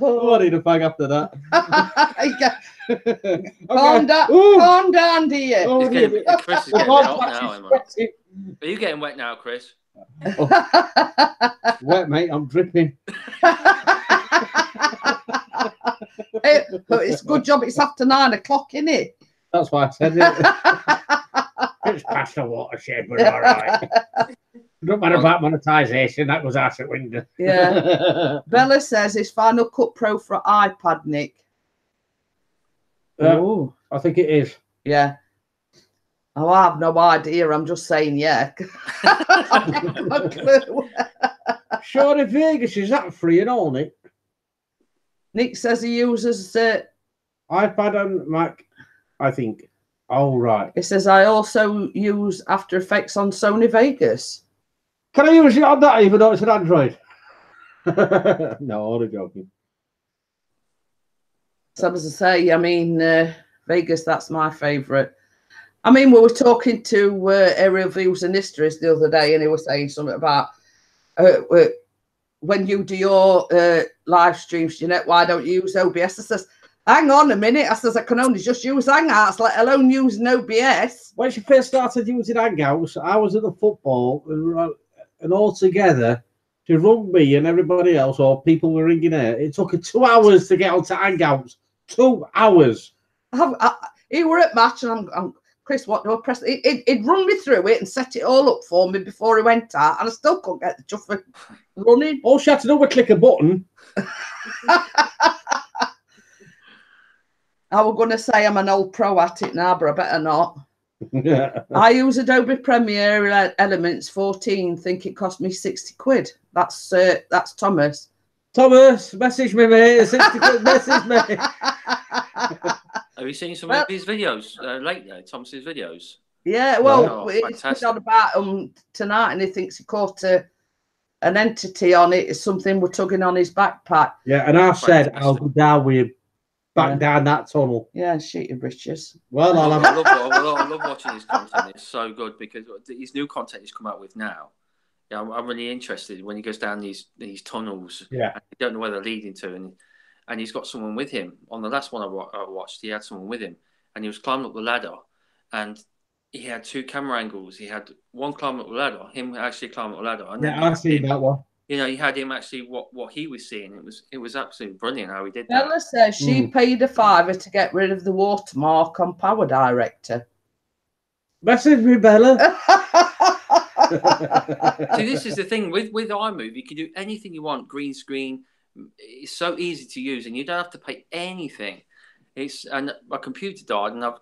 Oh, I need a bag after that. Calm down, Ooh. calm down, dear. Oh, Chris is the getting hot contact now, is Emma. sweating. Are you getting wet now, Chris? Wet, mate. I'm dripping. It's a good job it's after 9 o'clock, isn't it? That's why I said it. It's past the watershed. We're all right. Don't matter about monetisation. That goes out the window. Yeah. Bella says it's Final Cut Pro for iPad, Nick. Oh, I think it is. Yeah. Oh, I have no idea. I'm just saying, yeah. I've got no clue. Surely Vegas is that free and all, Nick? Nick says he uses iPad and Mac, I think. Oh, right. It says I also use After Effects on Sony Vegas. Can I use it on that even though it's an Android? No, only joking. So as I say, I mean, Vegas, that's my favourite. I mean, we were talking to Aerial Views and Histories the other day, and he was saying something about when you do your live streams, Jeanette, why don't you use OBS? I says, hang on a minute. I says, I can only just use Hangouts, let alone using OBS. When she first started using Hangouts, I was at the football and all together to run me and everybody else, or people were ringing her. It took her 2 hours to get onto Hangouts. 2 hours. He were at match, and I'm Chris, what do I press? He'd run me through it and set it all up for me before he went out, and I still couldn't get the chuff of running. All she had to do was click a button. I was going to say I'm an old pro at it now, but I better not. I use Adobe Premiere Elements 14. Think it cost me 60 quid. That's Thomas. Thomas, message me, mate. 60 quid, message me. Have you seen some of his videos lately? Thomas's videos. Yeah, well, Oh, it's been on about tonight, and he thinks he caught an entity on it. It's something we're tugging on his backpack. Yeah, and I said I'll go down with him, back down that tunnel. Yeah, sheet of riches. Well, I love watching his content. It's so good because his new content he's come out with now. Yeah, I'm really interested when he goes down these tunnels. Yeah, and you don't know where they're leading to, and he's got someone with him. On the last one I watched, he had someone with him, and he was climbing up the ladder, and he had 2 camera angles. He had one climbing up the ladder, him actually climbing up the ladder, and yeah, I've seen that one. You know, you had him actually what he was seeing. It was absolutely brilliant how he did that. Bella says she paid a £5 to get rid of the watermark on Power Director. Message me, Bella. See, this is the thing with iMovie. You can do anything you want. Green screen. It's so easy to use, and you don't have to pay anything. And my computer died, and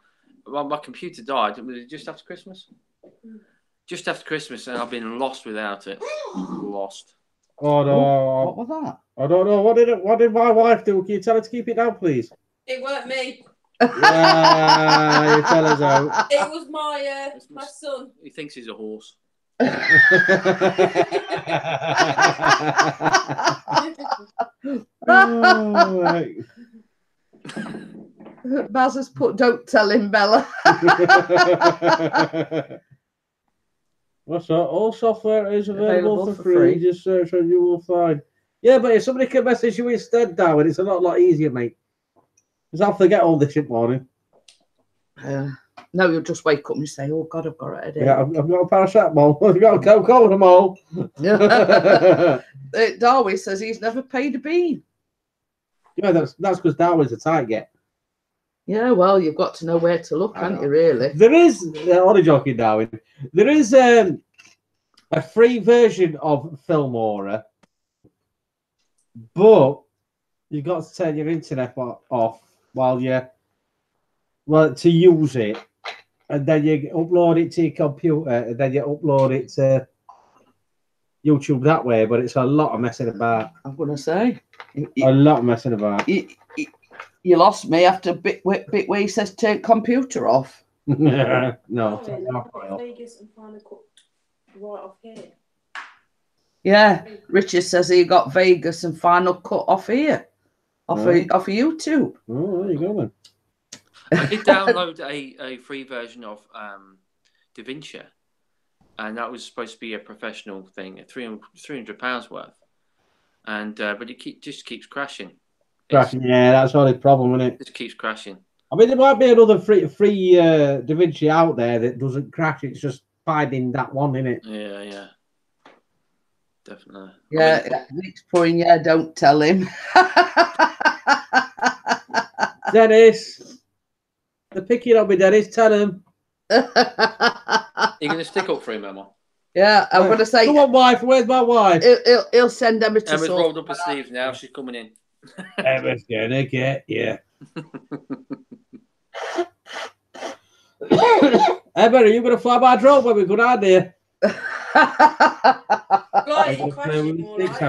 my computer died. Was it just after Christmas? Just after Christmas, and I've been lost without it. Lost. Oh no! What was that? I don't know. What did my wife do? Can you tell her to keep it down, please? It weren't me. Yeah, you tell us out. It was my son. He thinks he's a horse. Oh, right. Baz has put, don't tell him, Bella. What's that? All software is available for free. Just search and you will find. Yeah, but if somebody can message you instead, Darwin, it's a lot easier, mate. Because I'll forget all this shit morning. No, you'll just wake up and say, oh, God, I've got it. Yeah, I've got a paracetamol. I've got a Coca-Cola mole. Darwin says he's never paid a bean. Yeah, that's because Darwin's a tight get. Yeah, well, you've got to know where to look, haven't you, really? There is, only joking, Darwin. There is a free version of Filmora, but you've got to turn your internet off to use it, and then you upload it to your computer, and then you upload it to YouTube that way. But it's a lot of messing about. I'm going to say. A lot of messing about. You lost me after bit where he says take computer off. No. Vegas and Final Cut right off here. Yeah, Richard says he got Vegas and Final Cut off here, off of YouTube. Oh, there you go then. I did download a free version of DaVinci, and that was supposed to be a professional thing, £300 worth, and but it just keeps crashing. Yeah, that's the only problem, isn't it? It just keeps crashing. I mean, there might be another free Da Vinci out there that doesn't crash. It's just finding that one, innit? Yeah, yeah. Definitely. Yeah, Nick's pouring, yeah, don't tell him. Dennis, they're picking on me, Dennis. Tell him. You're going to stick up for him, Emma? Yeah, I'm going to say. Come on, wife. Where's my wife? He'll send Emma to Emma's rolled up her sleeves now. She's coming in. Emma's going to get you. Emma, are you going to fly my drone when we go down there? Flying, crashing, more like.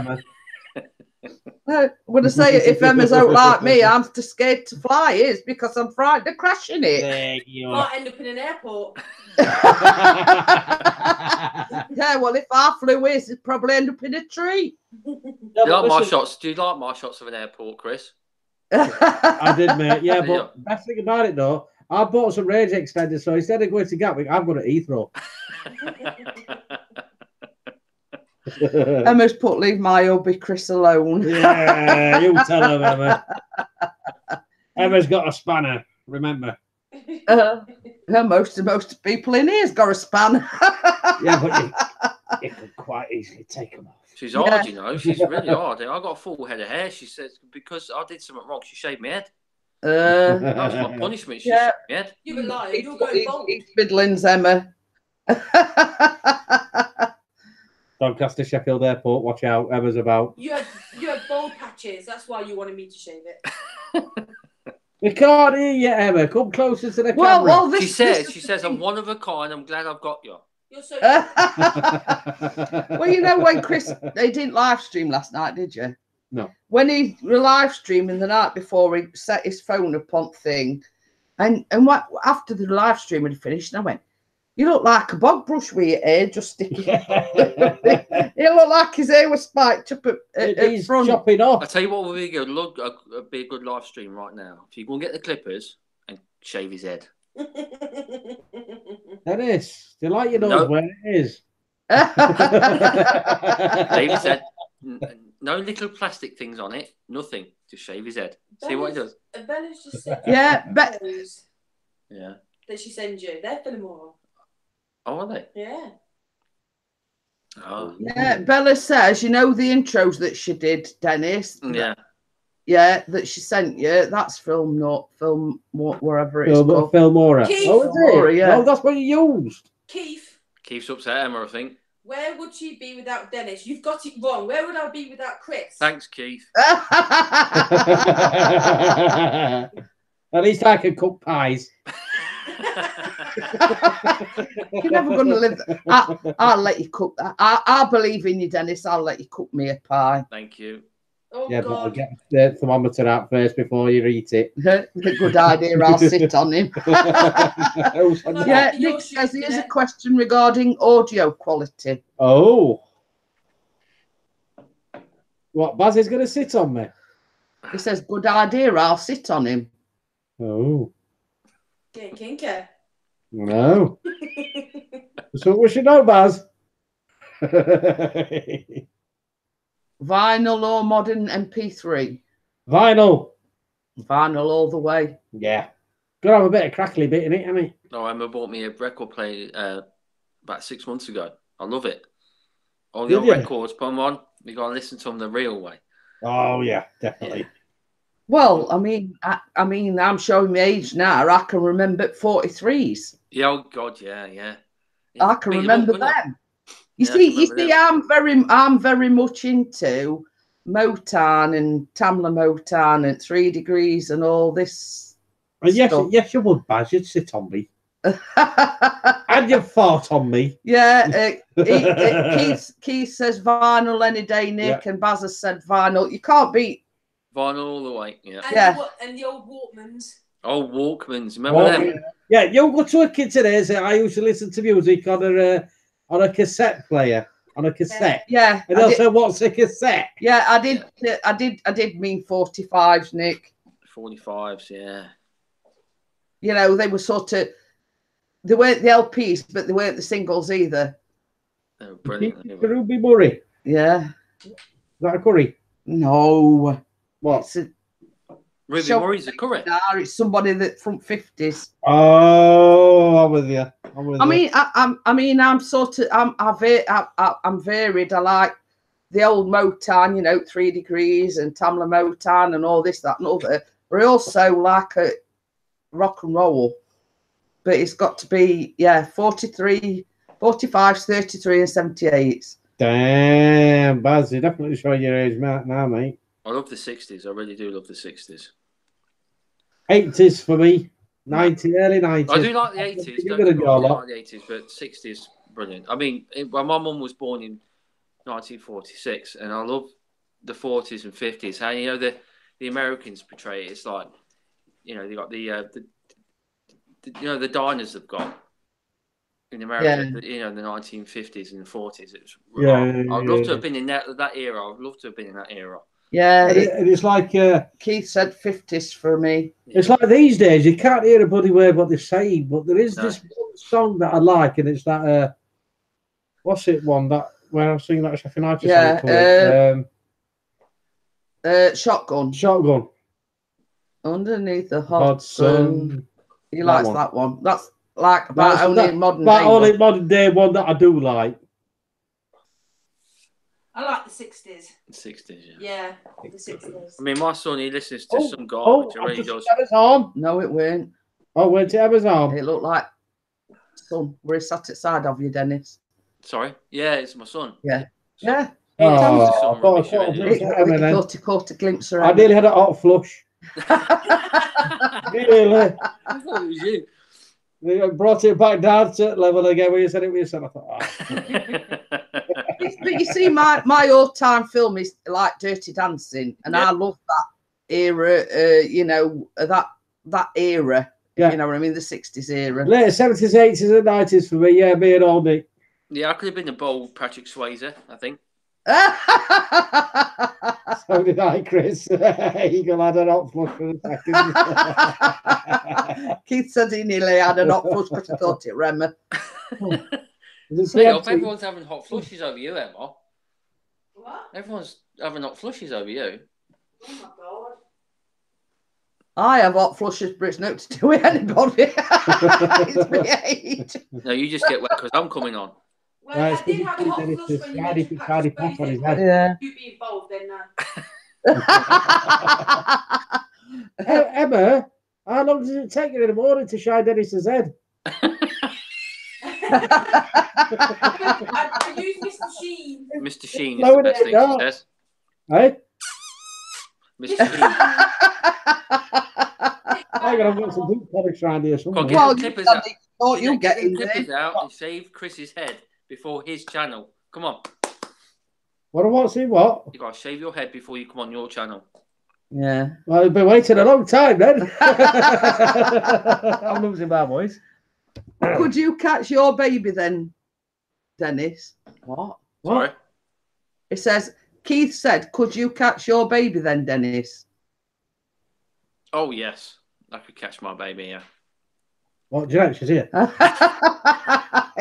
I'm going to say, if Emma's out like me, I'm too scared to fly. It's because I'm frightened of crashing it. There you Might end up in an airport. Yeah, well, if I flew it, it'd probably end up in a tree. Do you like my shots? Do you like my shots of an airport, Chris? I did, mate. Yeah, but Yeah. best thing about it, though, I bought some range extenders, so instead of going to Gatwick, I've got to Heathrow. Emma's put leave my hubby Chris alone. Yeah, you tell her, Emma. Emma's got a spanner, remember. Most people in here's got a spanner. Yeah, but you can quite easily take them off. She's hard, you know. She's really hard. I got a full head of hair. She says, because I did something wrong, she shaved my head. That was my punishment. She shaved my head. You were lying. You're going bold. East Midlands, Emma. Doncaster, Sheffield Airport, watch out, Emma's about. You had bald patches. That's why you wanted me to shave it. We can't hear you, Emma. Come closer to the camera. Well, She says, I'm one of a kind. I'm glad I've got you. You're so. Well, you know when Chris, they didn't live stream last night, did you? No. When he was live streaming the night before, he set his phone up on thing, and what after the live stream had finished, I went, "You look like a bog brush with your hair just sticking." He looked like his hair was spiked up at front. Chopping off. I tell you what would be good. Look, be a good live stream right now. If you go and get the clippers and shave his head. Dennis, do you like your nose No. where it is? David said, no little plastic things on it. Nothing. Just shave his head. See what he does. Bella's just said. Yeah, but Yeah. That she sends you. They're Fillmore. Oh, are they? Yeah. Oh. yeah, Bella says, you know the intros that she did, Dennis. Yeah. Yeah, that she sent you. That's film, wherever it's called. Filmora. Keith. Oh, is Filmora, it? yeah. Oh, that's what you used. Keith, Keeps upset Emma, I think. where would she be without Dennis? You've got it wrong. Where would I be without Chris? Thanks, Keith. At least I can cook pies. You're never going to live. I'll let you cook that. I believe in you, Dennis. I'll let you cook me a pie. Thank you. Oh, Yeah, but I'll God. get the thermometer out first before you eat it. Good idea. I'll sit on him. Yeah, You're Nick says shooting here's a it. question regarding audio quality. Oh. What, Baz is going to sit on me? He says, good idea. I'll sit on him. Oh. Getting kinky. No. So we should know, Baz. Vinyl or modern MP3? Vinyl. Vinyl all the way. Yeah. Got to have a bit of crackly bit in it, hasn't it? No, Emma bought me a record player about 6 months ago. I love it. All the Did old you? records, put them on. You got to listen to them the real way. Oh, yeah, definitely. Well, I mean, I'm showing my age now. I can remember 43s. Yeah, oh God, yeah, yeah. I can Beat 'em remember up, wouldn't it? them. Yeah, I can You remember see, them. I'm very much into Motown and Tamla Motown and 3 Degrees and all this. And stuff. yes, you would, Baz. You'd sit on me. And you'd fart on me. Yeah, Keith says vinyl any day, Nick, and Baz has said vinyl. You can't beat. Vinyl all the way, yeah. And, Yeah. and the old Walkmans. Oh, Walkmans, remember them? Yeah, you go to a kid today and say, I used to listen to music on a cassette player, on a cassette. Yeah, And they'll say, what's a cassette? yeah, I did mean 45s, Nick. 45s, yeah. You know, they were sort of, they weren't the LPs, but they weren't the singles either. They were brilliant. They The were. Ruby Murray. Yeah. Is that a curry? No. What? It's a Ruby Murray's the current. It's somebody that from 50s. Oh, I'm with you. I'm sort of I'm varied. I like the old Motown, you know, 3 Degrees and Tamla Motown and all this, that, and other. But I also like a rock and roll. But it's got to be 43, 45s, 33, and 78s. Damn, Baz, you're definitely showing your age now, mate. I love the 60s. I really do love the 60s. 80s for me. 90, early 90s. I do like the 80s. Don't get me wrong, I do like the 80s, but 60s, brilliant. I mean, my mum was born in 1946, and I love the 40s and 50s. How, you know, the Americans portray it. It's like, you know, they got the diners they've got in America, you know, in the 1950s and 40s. It's I'd love to have been in that era. I'd love to have been in that era. Yeah, it's like Keith said 50s for me. It's like these days you can't hear a bloody word what they're saying, but there is this one song that I like, and it's that what's it one that where I was singing that Chef United song? Shotgun. Shotgun. Underneath the hot sun. He likes that one. That's like modern day one that I do like. I like the 60s. The 60s, yeah. Yeah, the 60s. I mean, my son, he listens to some garbage. It really does. Amazon. No, it weren't. Oh, went to Amazon. It looked like son where he sat outside of you, Dennis. Sorry? Yeah, it's my son. Yeah. Yeah. I thought he caught a glimpse around. I nearly had a hot flush. Really? I thought it was you. They brought it back down to level again when you said it with yourself. I thought, But you see, my all-time film is like Dirty Dancing, and I love that era. You know, that era. You know what I mean? The 60s era. Late 70s, 80s, and 90s for me. Yeah, me and Oldie. Yeah, I could have been a bold Patrick Swayze, I think. So did I, Chris. Eagle had an hot flush for a second. Keith said he nearly had an hot flush because he thought it Remmer. Everyone's having hot flushes over you, Emma. What? Everyone's having hot flushes over you. Oh my God. I have hot flushes, but it's not to do with anybody. It's me age. No, you just get wet because I'm coming on. Well, I did have a hot flush when you mentioned Patrick Swayze. Yeah. You'd be involved then Emma, how long does it take you in the morning to shine Dennis's head? I use Mr. Sheen. Mr. Sheen is the best thing she says. Hey? Mr. Sheen. I gotta get some boot products around here somewhere. Well, get the clippers out. You'll get the clippers out and save Chris's head before his channel. Come on. What I want to see what? You gotta shave your head before you come on your channel. Yeah. Well, I've been waiting a long time then. I'm losing my voice. Could you catch your baby then, Dennis? What? Sorry? It says, Keith said, could you catch your baby then, Dennis? Oh, yes. I could catch my baby, yeah. What, Jeanette, she's here. Yeah. I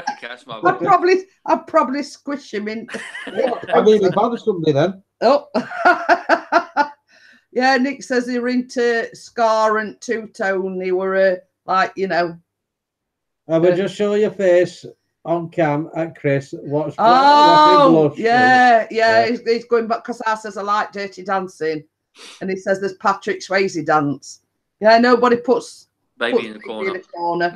could catch my baby. I'd probably squish him in. I mean, if I was somebody then. Oh. Yeah, Nick says they were into Scar and two-tone. They were, like, you know. I will just show your face on cam at Chris. Watch. Yeah. He's going back because I says I like Dirty Dancing. And he says there's Patrick Swayze dance. Yeah, nobody puts baby in the corner.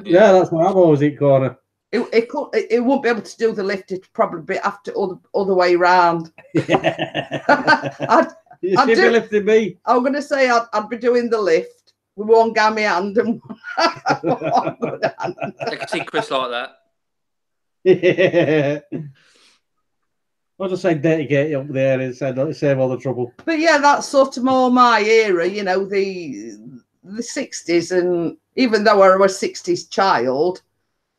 Yeah, that's why I'm always in corner. It won't be able to do the lift. It'd probably be after other way round. Yeah. You'd be lifting me. I'm going to say I'd be doing the lift with one gammy hand and one good hand. I can see Chris like that. Yeah. I'll just say dedicate up there and save all the trouble. But yeah, that's sort of more my era, you know, the 60s. And even though I was a 60s child,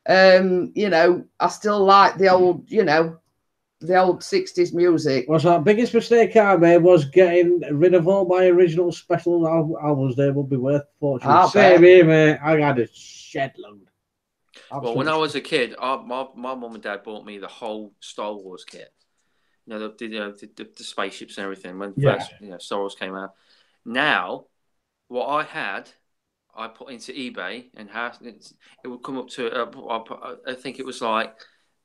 you know, I still like the old, you know, the old 60s music. What's that biggest mistake I made was getting rid of all my original special albums. They would be worth a fortune. Same here, mate. I had a shed load. Well, when I was a kid, my mum and dad bought me the whole Star Wars kit. You know, the spaceships and everything when first, you know, Star Wars came out. Now, what I had, I put into eBay, and it would come up to. I think it was like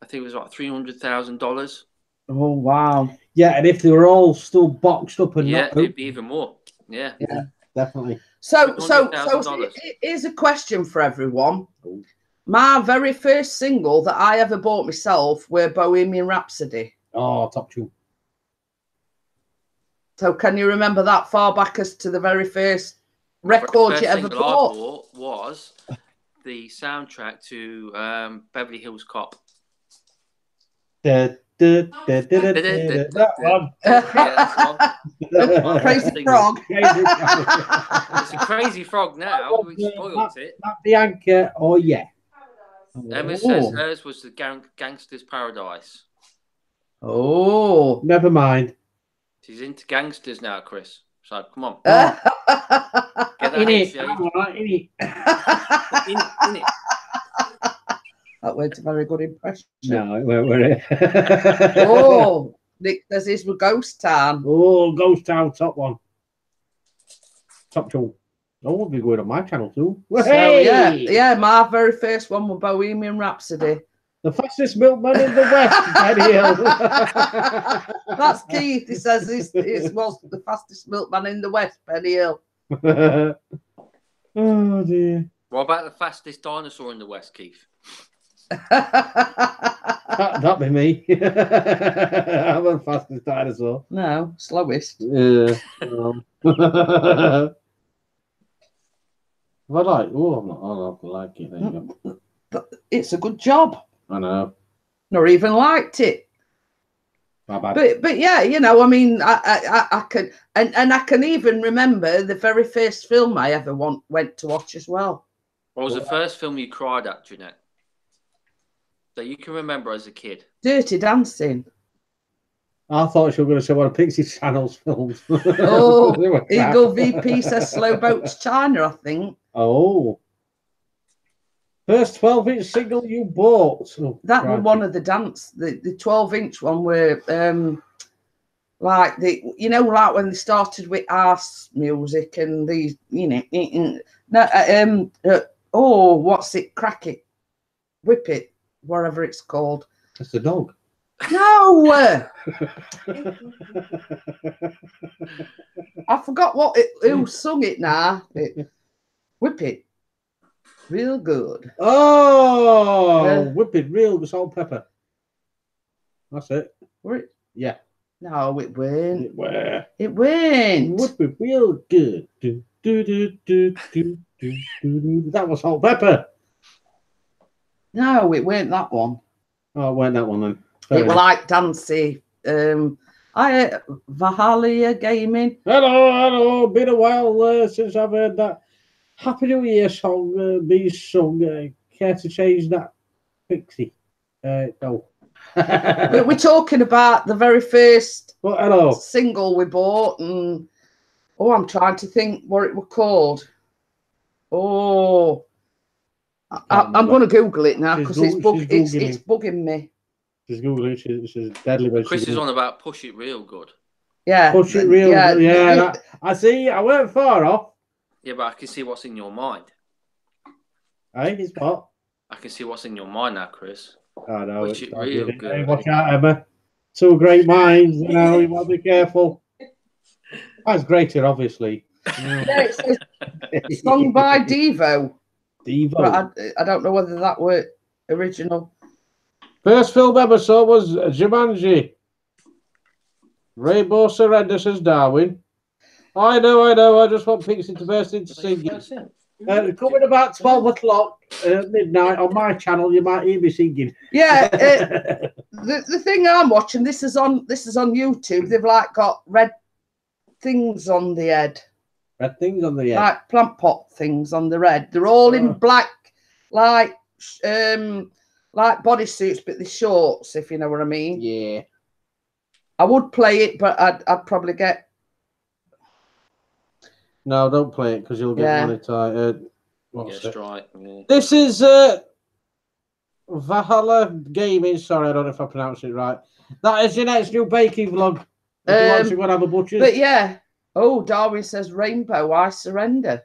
$300,000. Oh wow! Yeah, and if they were all still boxed up and not it'd be even more. Yeah, definitely. So $300,000. here's a question for everyone. My very first single that I ever bought myself were Bohemian Rhapsody. Oh, top tune. So can you remember that far back as to the very first record you ever bought? I bought was the soundtrack to Beverly Hills Cop. That one. Crazy Frog. It's a Crazy Frog now. We spoiled it. Not Bianca. Oh yeah. Emma says hers was the Gangster's Paradise. Oh, never mind. She's into gangsters now, Chris. So come on. Get that in it. That was a very good impression. No, it weren't. Oh, Nick says this was Ghost Town. Oh, Ghost Town, top one. Top two. Oh, we'll be going on my channel too. So, yeah, my very first one was Bohemian Rhapsody. The fastest milkman in the West, Benny Hill. That's Keith. He says it was the fastest milkman in the West, Benny Hill. Oh dear. What about the fastest dinosaur in the West, Keith? That'd be me. I'm the fastest dinosaur. No, slowest. Yeah. But I don't like it. There you go. It's a good job. I know. Nor even liked it. But yeah, you know, I mean, I can and I can even remember the very first film I ever went to watch as well. What was the first film you cried at, Jeanette? That you can remember as a kid? Dirty Dancing. I thought you were going to say one of Pixie Channel's films. Oh, Eagle VP says Slow Boats China, I think. Oh. First 12-inch single you bought. Oh, that was one of the the 12-inch one where like like when they started with arse music and these, what's it, crack it, whip it, whatever it's called. It's the dog. No. I forgot who sung it now. Whip it. Real good. Oh, whip it real with salt and pepper. That's it. Yeah. No, it weren't. It were. It weren't. Whip it real good. Do, do, do, do, do, do, do. That was salt and pepper. No, it weren't that one. Oh, it weren't that one then. It was like dancey. Valhalla Gaming. Hello. Been a while since I've heard that Happy New Year song being sung. Care to change that, Pixie? No. We're talking about the very first single we bought, and I'm trying to think what it was called. Oh, I'm going to Google it now because it's bugging me. She's Googling. She's deadly. Chris is on about Push It Real Good. Yeah. Push It Real Good. Yeah. I see. I weren't far off. Yeah, but I can see what's in your mind. Hey, it's what? I can see what's in your mind now, Chris. Oh, no. Push It Real Good. Hey, watch out, Emma. Two great minds. You know, you want to be careful. That's greater, obviously. Yeah, it's sung by Devo. But I don't know whether that were original. First film ever saw was Jumanji. Rainbow Surrender, says Darwin. I know. I just want Pixie to burst into singing. Coming about 12 o'clock midnight on my channel, you might hear me singing. Yeah. The thing I'm watching, this is on YouTube. They've like got red things on the head. Red things on the head. Like plant pot things on the red. They're all in black, like bodysuits, but they're shorts, if you know what I mean. Yeah. I would play it, but I'd probably get. No, don't play it because you'll get monetized. Right. Yeah. This is Valhalla Gaming. Sorry, I don't know if I pronounced it right. That is Jeanette's new baking vlog. If you want to go and have a butcher's. But yeah, Oh, Darwin says Rainbow, I surrender.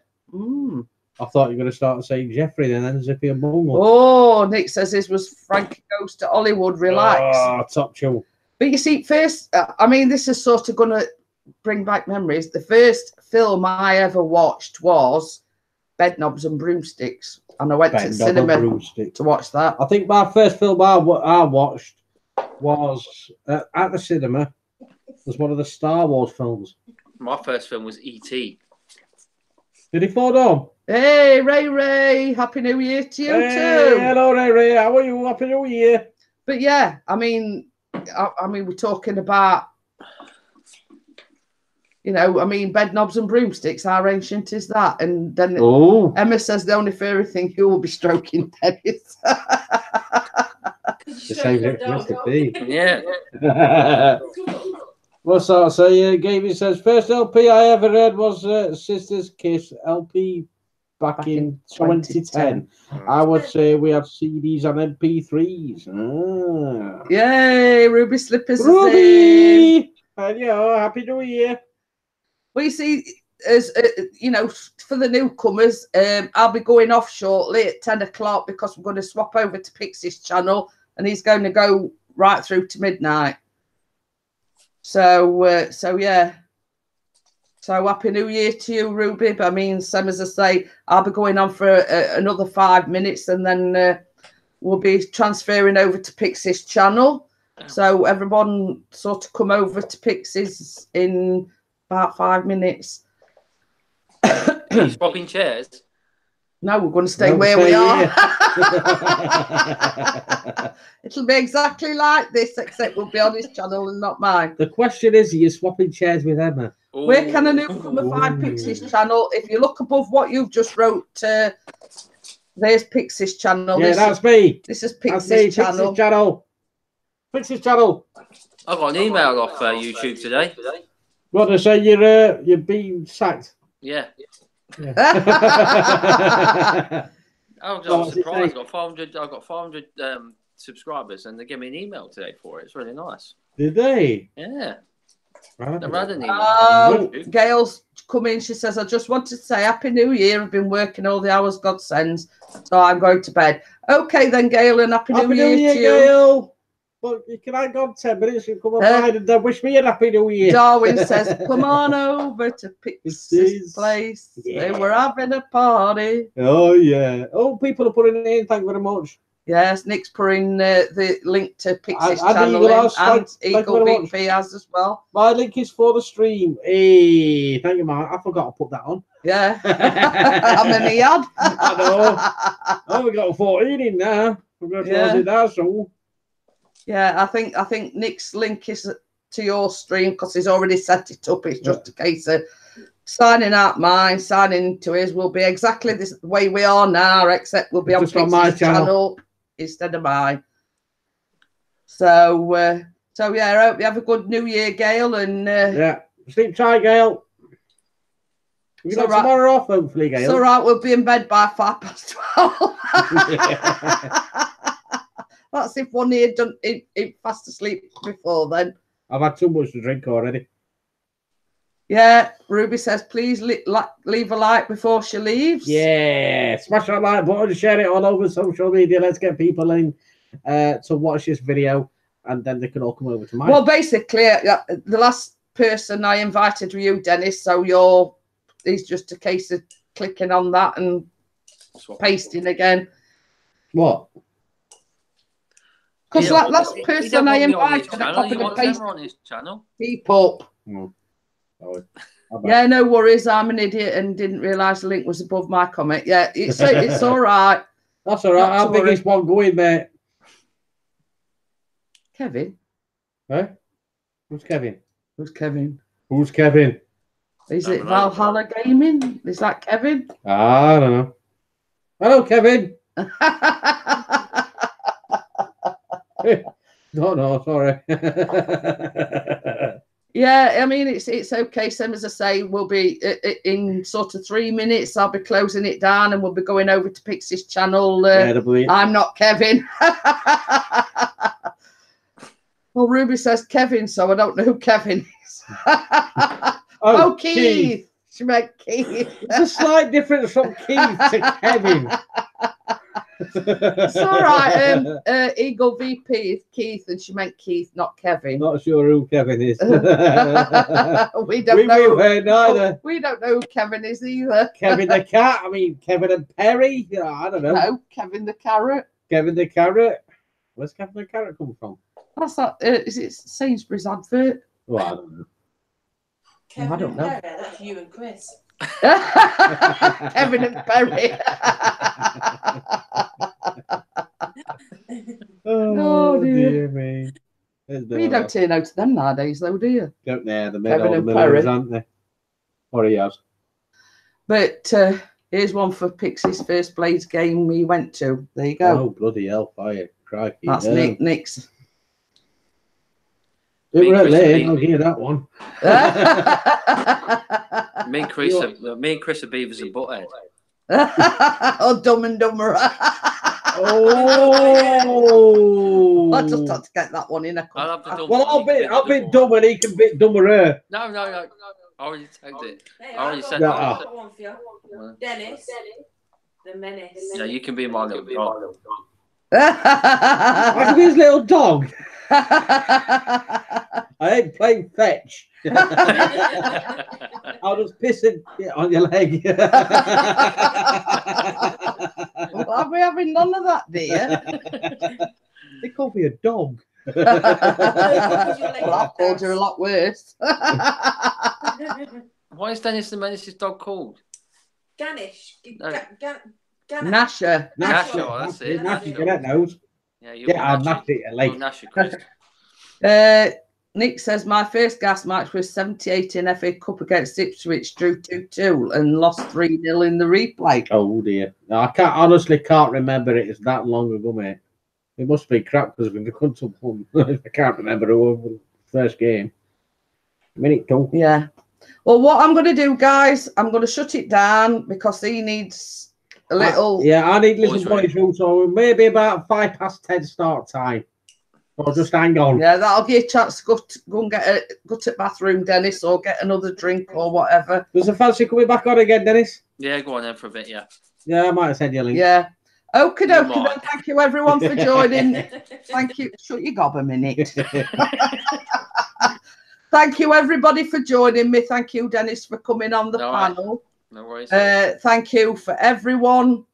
I thought you were going to start saying Jeffrey and then Zippy and Bungle. Oh, Nick says this was Frankie Goes to Hollywood. Relax. Oh, top show. But you see, first, I mean, this is sort of going to bring back memories. The first film I ever watched was Bedknobs and Broomsticks. And I went to the cinema to watch that. I think my first film I watched was at the cinema. Was one of the Star Wars films. My first film was E.T. Did he fall down? Hey, Ray, Happy New Year to you too. Hello, Ray. How are you? Happy New Year. But yeah, I mean, we're talking about, you know, I mean, Bedknobs and Broomsticks, how ancient is that? And then Emma says the only furry thing you will be stroking Dennis. The same recipe. Yeah. What's that? So Gavin says first LP I ever read was Sister's Kiss LP back in 2010. I would say we had CDs and MP3s. Ah. Yay, Ruby Slippers. Ruby! Hello, Happy New Year. Well, you see, as you know, for the newcomers, I'll be going off shortly at 10 o'clock because we're going to swap over to Pixie's channel and he's going to go right through to midnight. So yeah. So Happy New Year to you, Ruby. But I mean, same as I say, I'll be going on for another 5 minutes and then we'll be transferring over to Pixie's channel. So everyone sort of come over to Pixie's in about 5 minutes. Are you swapping chairs? No, we're going to stay where we are. It'll be exactly like this, except we'll be on his channel and not mine. The question is, are you swapping chairs with Emma? Ooh. Where can a newcomer find Pixie's channel? If you look above what you've just wrote, there's Pixie's channel. Yeah, that's me. This is Pixie's channel. Pixie's channel. Pixie's channel. I got an email off YouTube today. What to say? You're being sacked. Yeah. Yeah. I was surprised. I got 500 subscribers, and they gave me an email today for it. It's really nice. Did they? Yeah. Right. They've had an email. Gail's come in. She says, I just wanted to say Happy New Year. I've been working all the hours God sends, so I'm going to bed. Okay, then, Gail, and Happy New Year to you. Gail. Well, you can hang on 10 minutes and come on and then wish me a Happy New Year. Darwin says, come on over to Pixie's place. Yeah. They were having a party. Oh, yeah. Oh, people are putting it in. Thank you very much. Yes, Nick's putting the link to Pixie's channel in, and Eagle BP has as well. My link is for the stream. Hey, thank you, Mark. I forgot to put that on. Yeah. How many had? I know. Oh, we got 14 in now. We're going to close it now, so. Yeah, I think Nick's link is to your stream because he's already set it up. It's just a case of signing out mine, signing into his. Will be exactly the way we are now, except we'll be on Pixie's channel instead of mine. So yeah, I hope you have a good New Year, Gail, and yeah, sleep tight, Gail. You got tomorrow off, hopefully, Gail. It's all right. We'll be in bed by 12:05. That's if one here done fast asleep before then. I've had too much to drink already. Yeah, Ruby says, please leave a like before she leaves. Yeah, smash that like button, share it all over social media. Let's get people in to watch this video, and then they can all come over to mine. Well, basically, the last person I invited were you, Dennis, so it's just a case of clicking on that and pasting again. What? Because last person I invited, I copied and pasted on his channel. Keep up. Oh, yeah, no worries. I'm an idiot and didn't realise the link was above my comment. Yeah, it's all right. That's all right. How big is one going, mate? Kevin. Eh? Who's Kevin? Who's Kevin? Who's Kevin? Is it Valhalla Gaming? Is that Kevin? I don't know. Hello, Kevin. No, sorry. Yeah, I mean, it's okay. Same as I say, we'll be in sort of 3 minutes. I'll be closing it down and we'll be going over to Pixie's channel. I'm not Kevin. Well, Ruby says Kevin, so I don't know who Kevin is. I Oh, Keith. She meant Keith. It's a slight difference from Keith to Kevin. It's all right. Eagle VP is Keith, and she meant Keith, not Kevin. Not sure who Kevin is. We don't know. Neither. We don't know who Kevin is either. Kevin the cat. I mean, Kevin and Perry. Yeah, I don't know. No, Kevin the carrot. Kevin the carrot. Where's Kevin the carrot come from? That's not. Is it Sainsbury's advert? Well, I don't know. Kevin I don't and know. Perry, that's you and Chris. Kevin and Perry. Oh, dear. dear me. You don't turn out to them nowadays, though, do you? Don't know. The Kevin and Millers, Perry. aren't they? Or he has. But here's one for Pixie's first Blades game we went to. There you go. Oh, bloody hellfire. Crikey. That's yeah. Nick's. It were Chris there. and I'll give you that one. Me and Chris are Beavers and Butthead. Oh, Dumb and Dumber. Oh. I just had to get that one in. I'll have the dumb Well, one, you can I'll do the be one. dumb and he can be dumberer. No. I already tagged it. Hey, I already I've said got that. one for you. Dennis, the menace. Yeah, you can be my little dog. I can be his little dog. I ain't playing fetch. I'll just piss it on your leg. Well, are we having none of that, dear? They call me a dog. Well, I've called her a lot worse. Why is Dennis the Menace's dog called? Ganish. No. Nasher. Nasher, that's it. Nasher, Jeanette knows. Yeah, Yeah, I'll nash it a leg. Nasher, Chris. Nick says, my first gas match was 78 in FA Cup against Ipswich, drew 2-2 and lost 3-0 in the replay. Oh dear. No, I honestly can't remember it. It's that long ago, mate. It must be crap because we couldn't have won. I can't remember who won the first game. Minute 2. Yeah. Well, what I'm going to do, guys, I'm going to shut it down because he needs a little... Yeah, I need little Boys boys room, so maybe about 10:05 start time. Or just hang on. Yeah, that'll give you a chance to go and go to the bathroom, Dennis, or get another drink or whatever. Does the fancy coming back on again, Dennis? Yeah, go on then for a bit, yeah. Yeah, I might have sent you a link. Yeah. Okie dokie, might. then. Thank you, everyone, for joining. Thank you. Shut your gob a minute. Thank you, everybody, for joining me. Thank you, Dennis, for coming on the panel. No worries. Thank you for everyone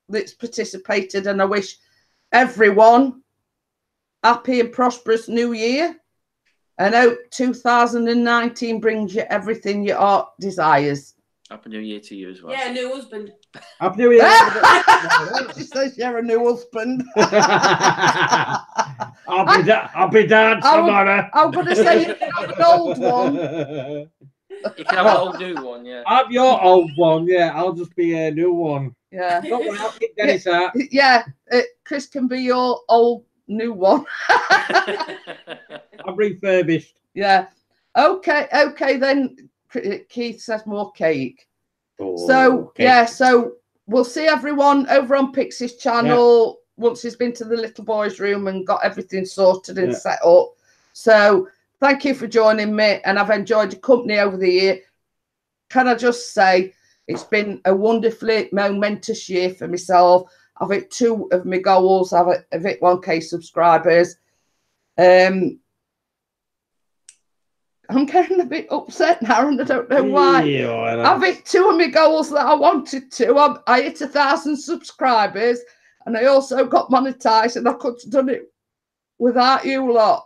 that's participated, and I wish everyone happy and prosperous new year, and hope 2019 brings you everything your heart desires. Happy New Year to you as well. Yeah, new husband. Happy New Year. She says you're a new husband. I'll be down tomorrow. I'm going to say you can have an old one. You can have an old new one, yeah. I'm your old one, yeah. I'll just be a new one. Yeah. Don't worry, I'll kick Dennis out. Yeah, Chris can be your old new one. I'm refurbished. Yeah. Okay, then. Keith says more cake. Oh, So, okay. yeah, so we'll see everyone over on Pixie's channel once he's been to the little boy's room and got everything sorted and set up. So, thank you for joining me, and I've enjoyed your company over the year. Can I just say, it's been a wonderfully momentous year for myself. I've hit 2 of my goals. I've hit 1K subscribers. I'm getting a bit upset now, and I don't know why. Yeah, I've hit 2 of my goals that I wanted to. I hit 1,000 subscribers, and I also got monetized, and I could have done it without you lot.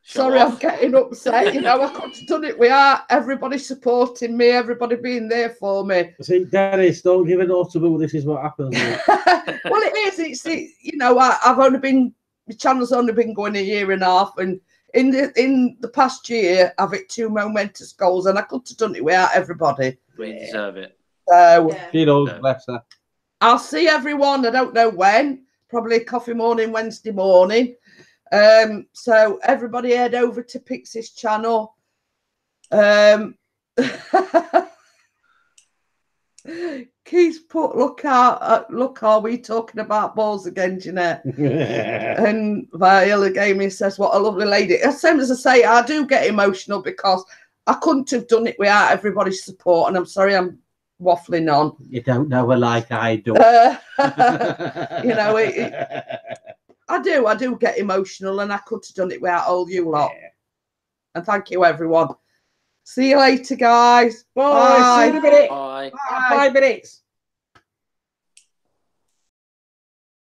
Sorry, I'm getting upset. You know, I could have done it without everybody supporting me, everybody being there for me. See, Dennis, don't give it all to me. This is what happens. Well, it is. You know, I've only been, the channel's only been going 1.5 years, and in the past year, I've hit 2 momentous goals, and I could have done it without everybody. We deserve it. So, She knows, bless her. I'll see everyone. I don't know when. Probably coffee morning, Wednesday morning. So everybody head over to Pixie's channel. Keith put, look, are we talking about balls again, Jeanette? And Viola Gaming says, what a lovely lady. Same as I say, I do get emotional because I couldn't have done it without everybody's support, and I'm sorry I'm waffling on. You don't know her like I do. You know, I do get emotional, and I could have done it without all you lot. Yeah. And thank you, everyone. See you later, guys. Bye. See you in a minute. Bye. Bye. 5 minutes.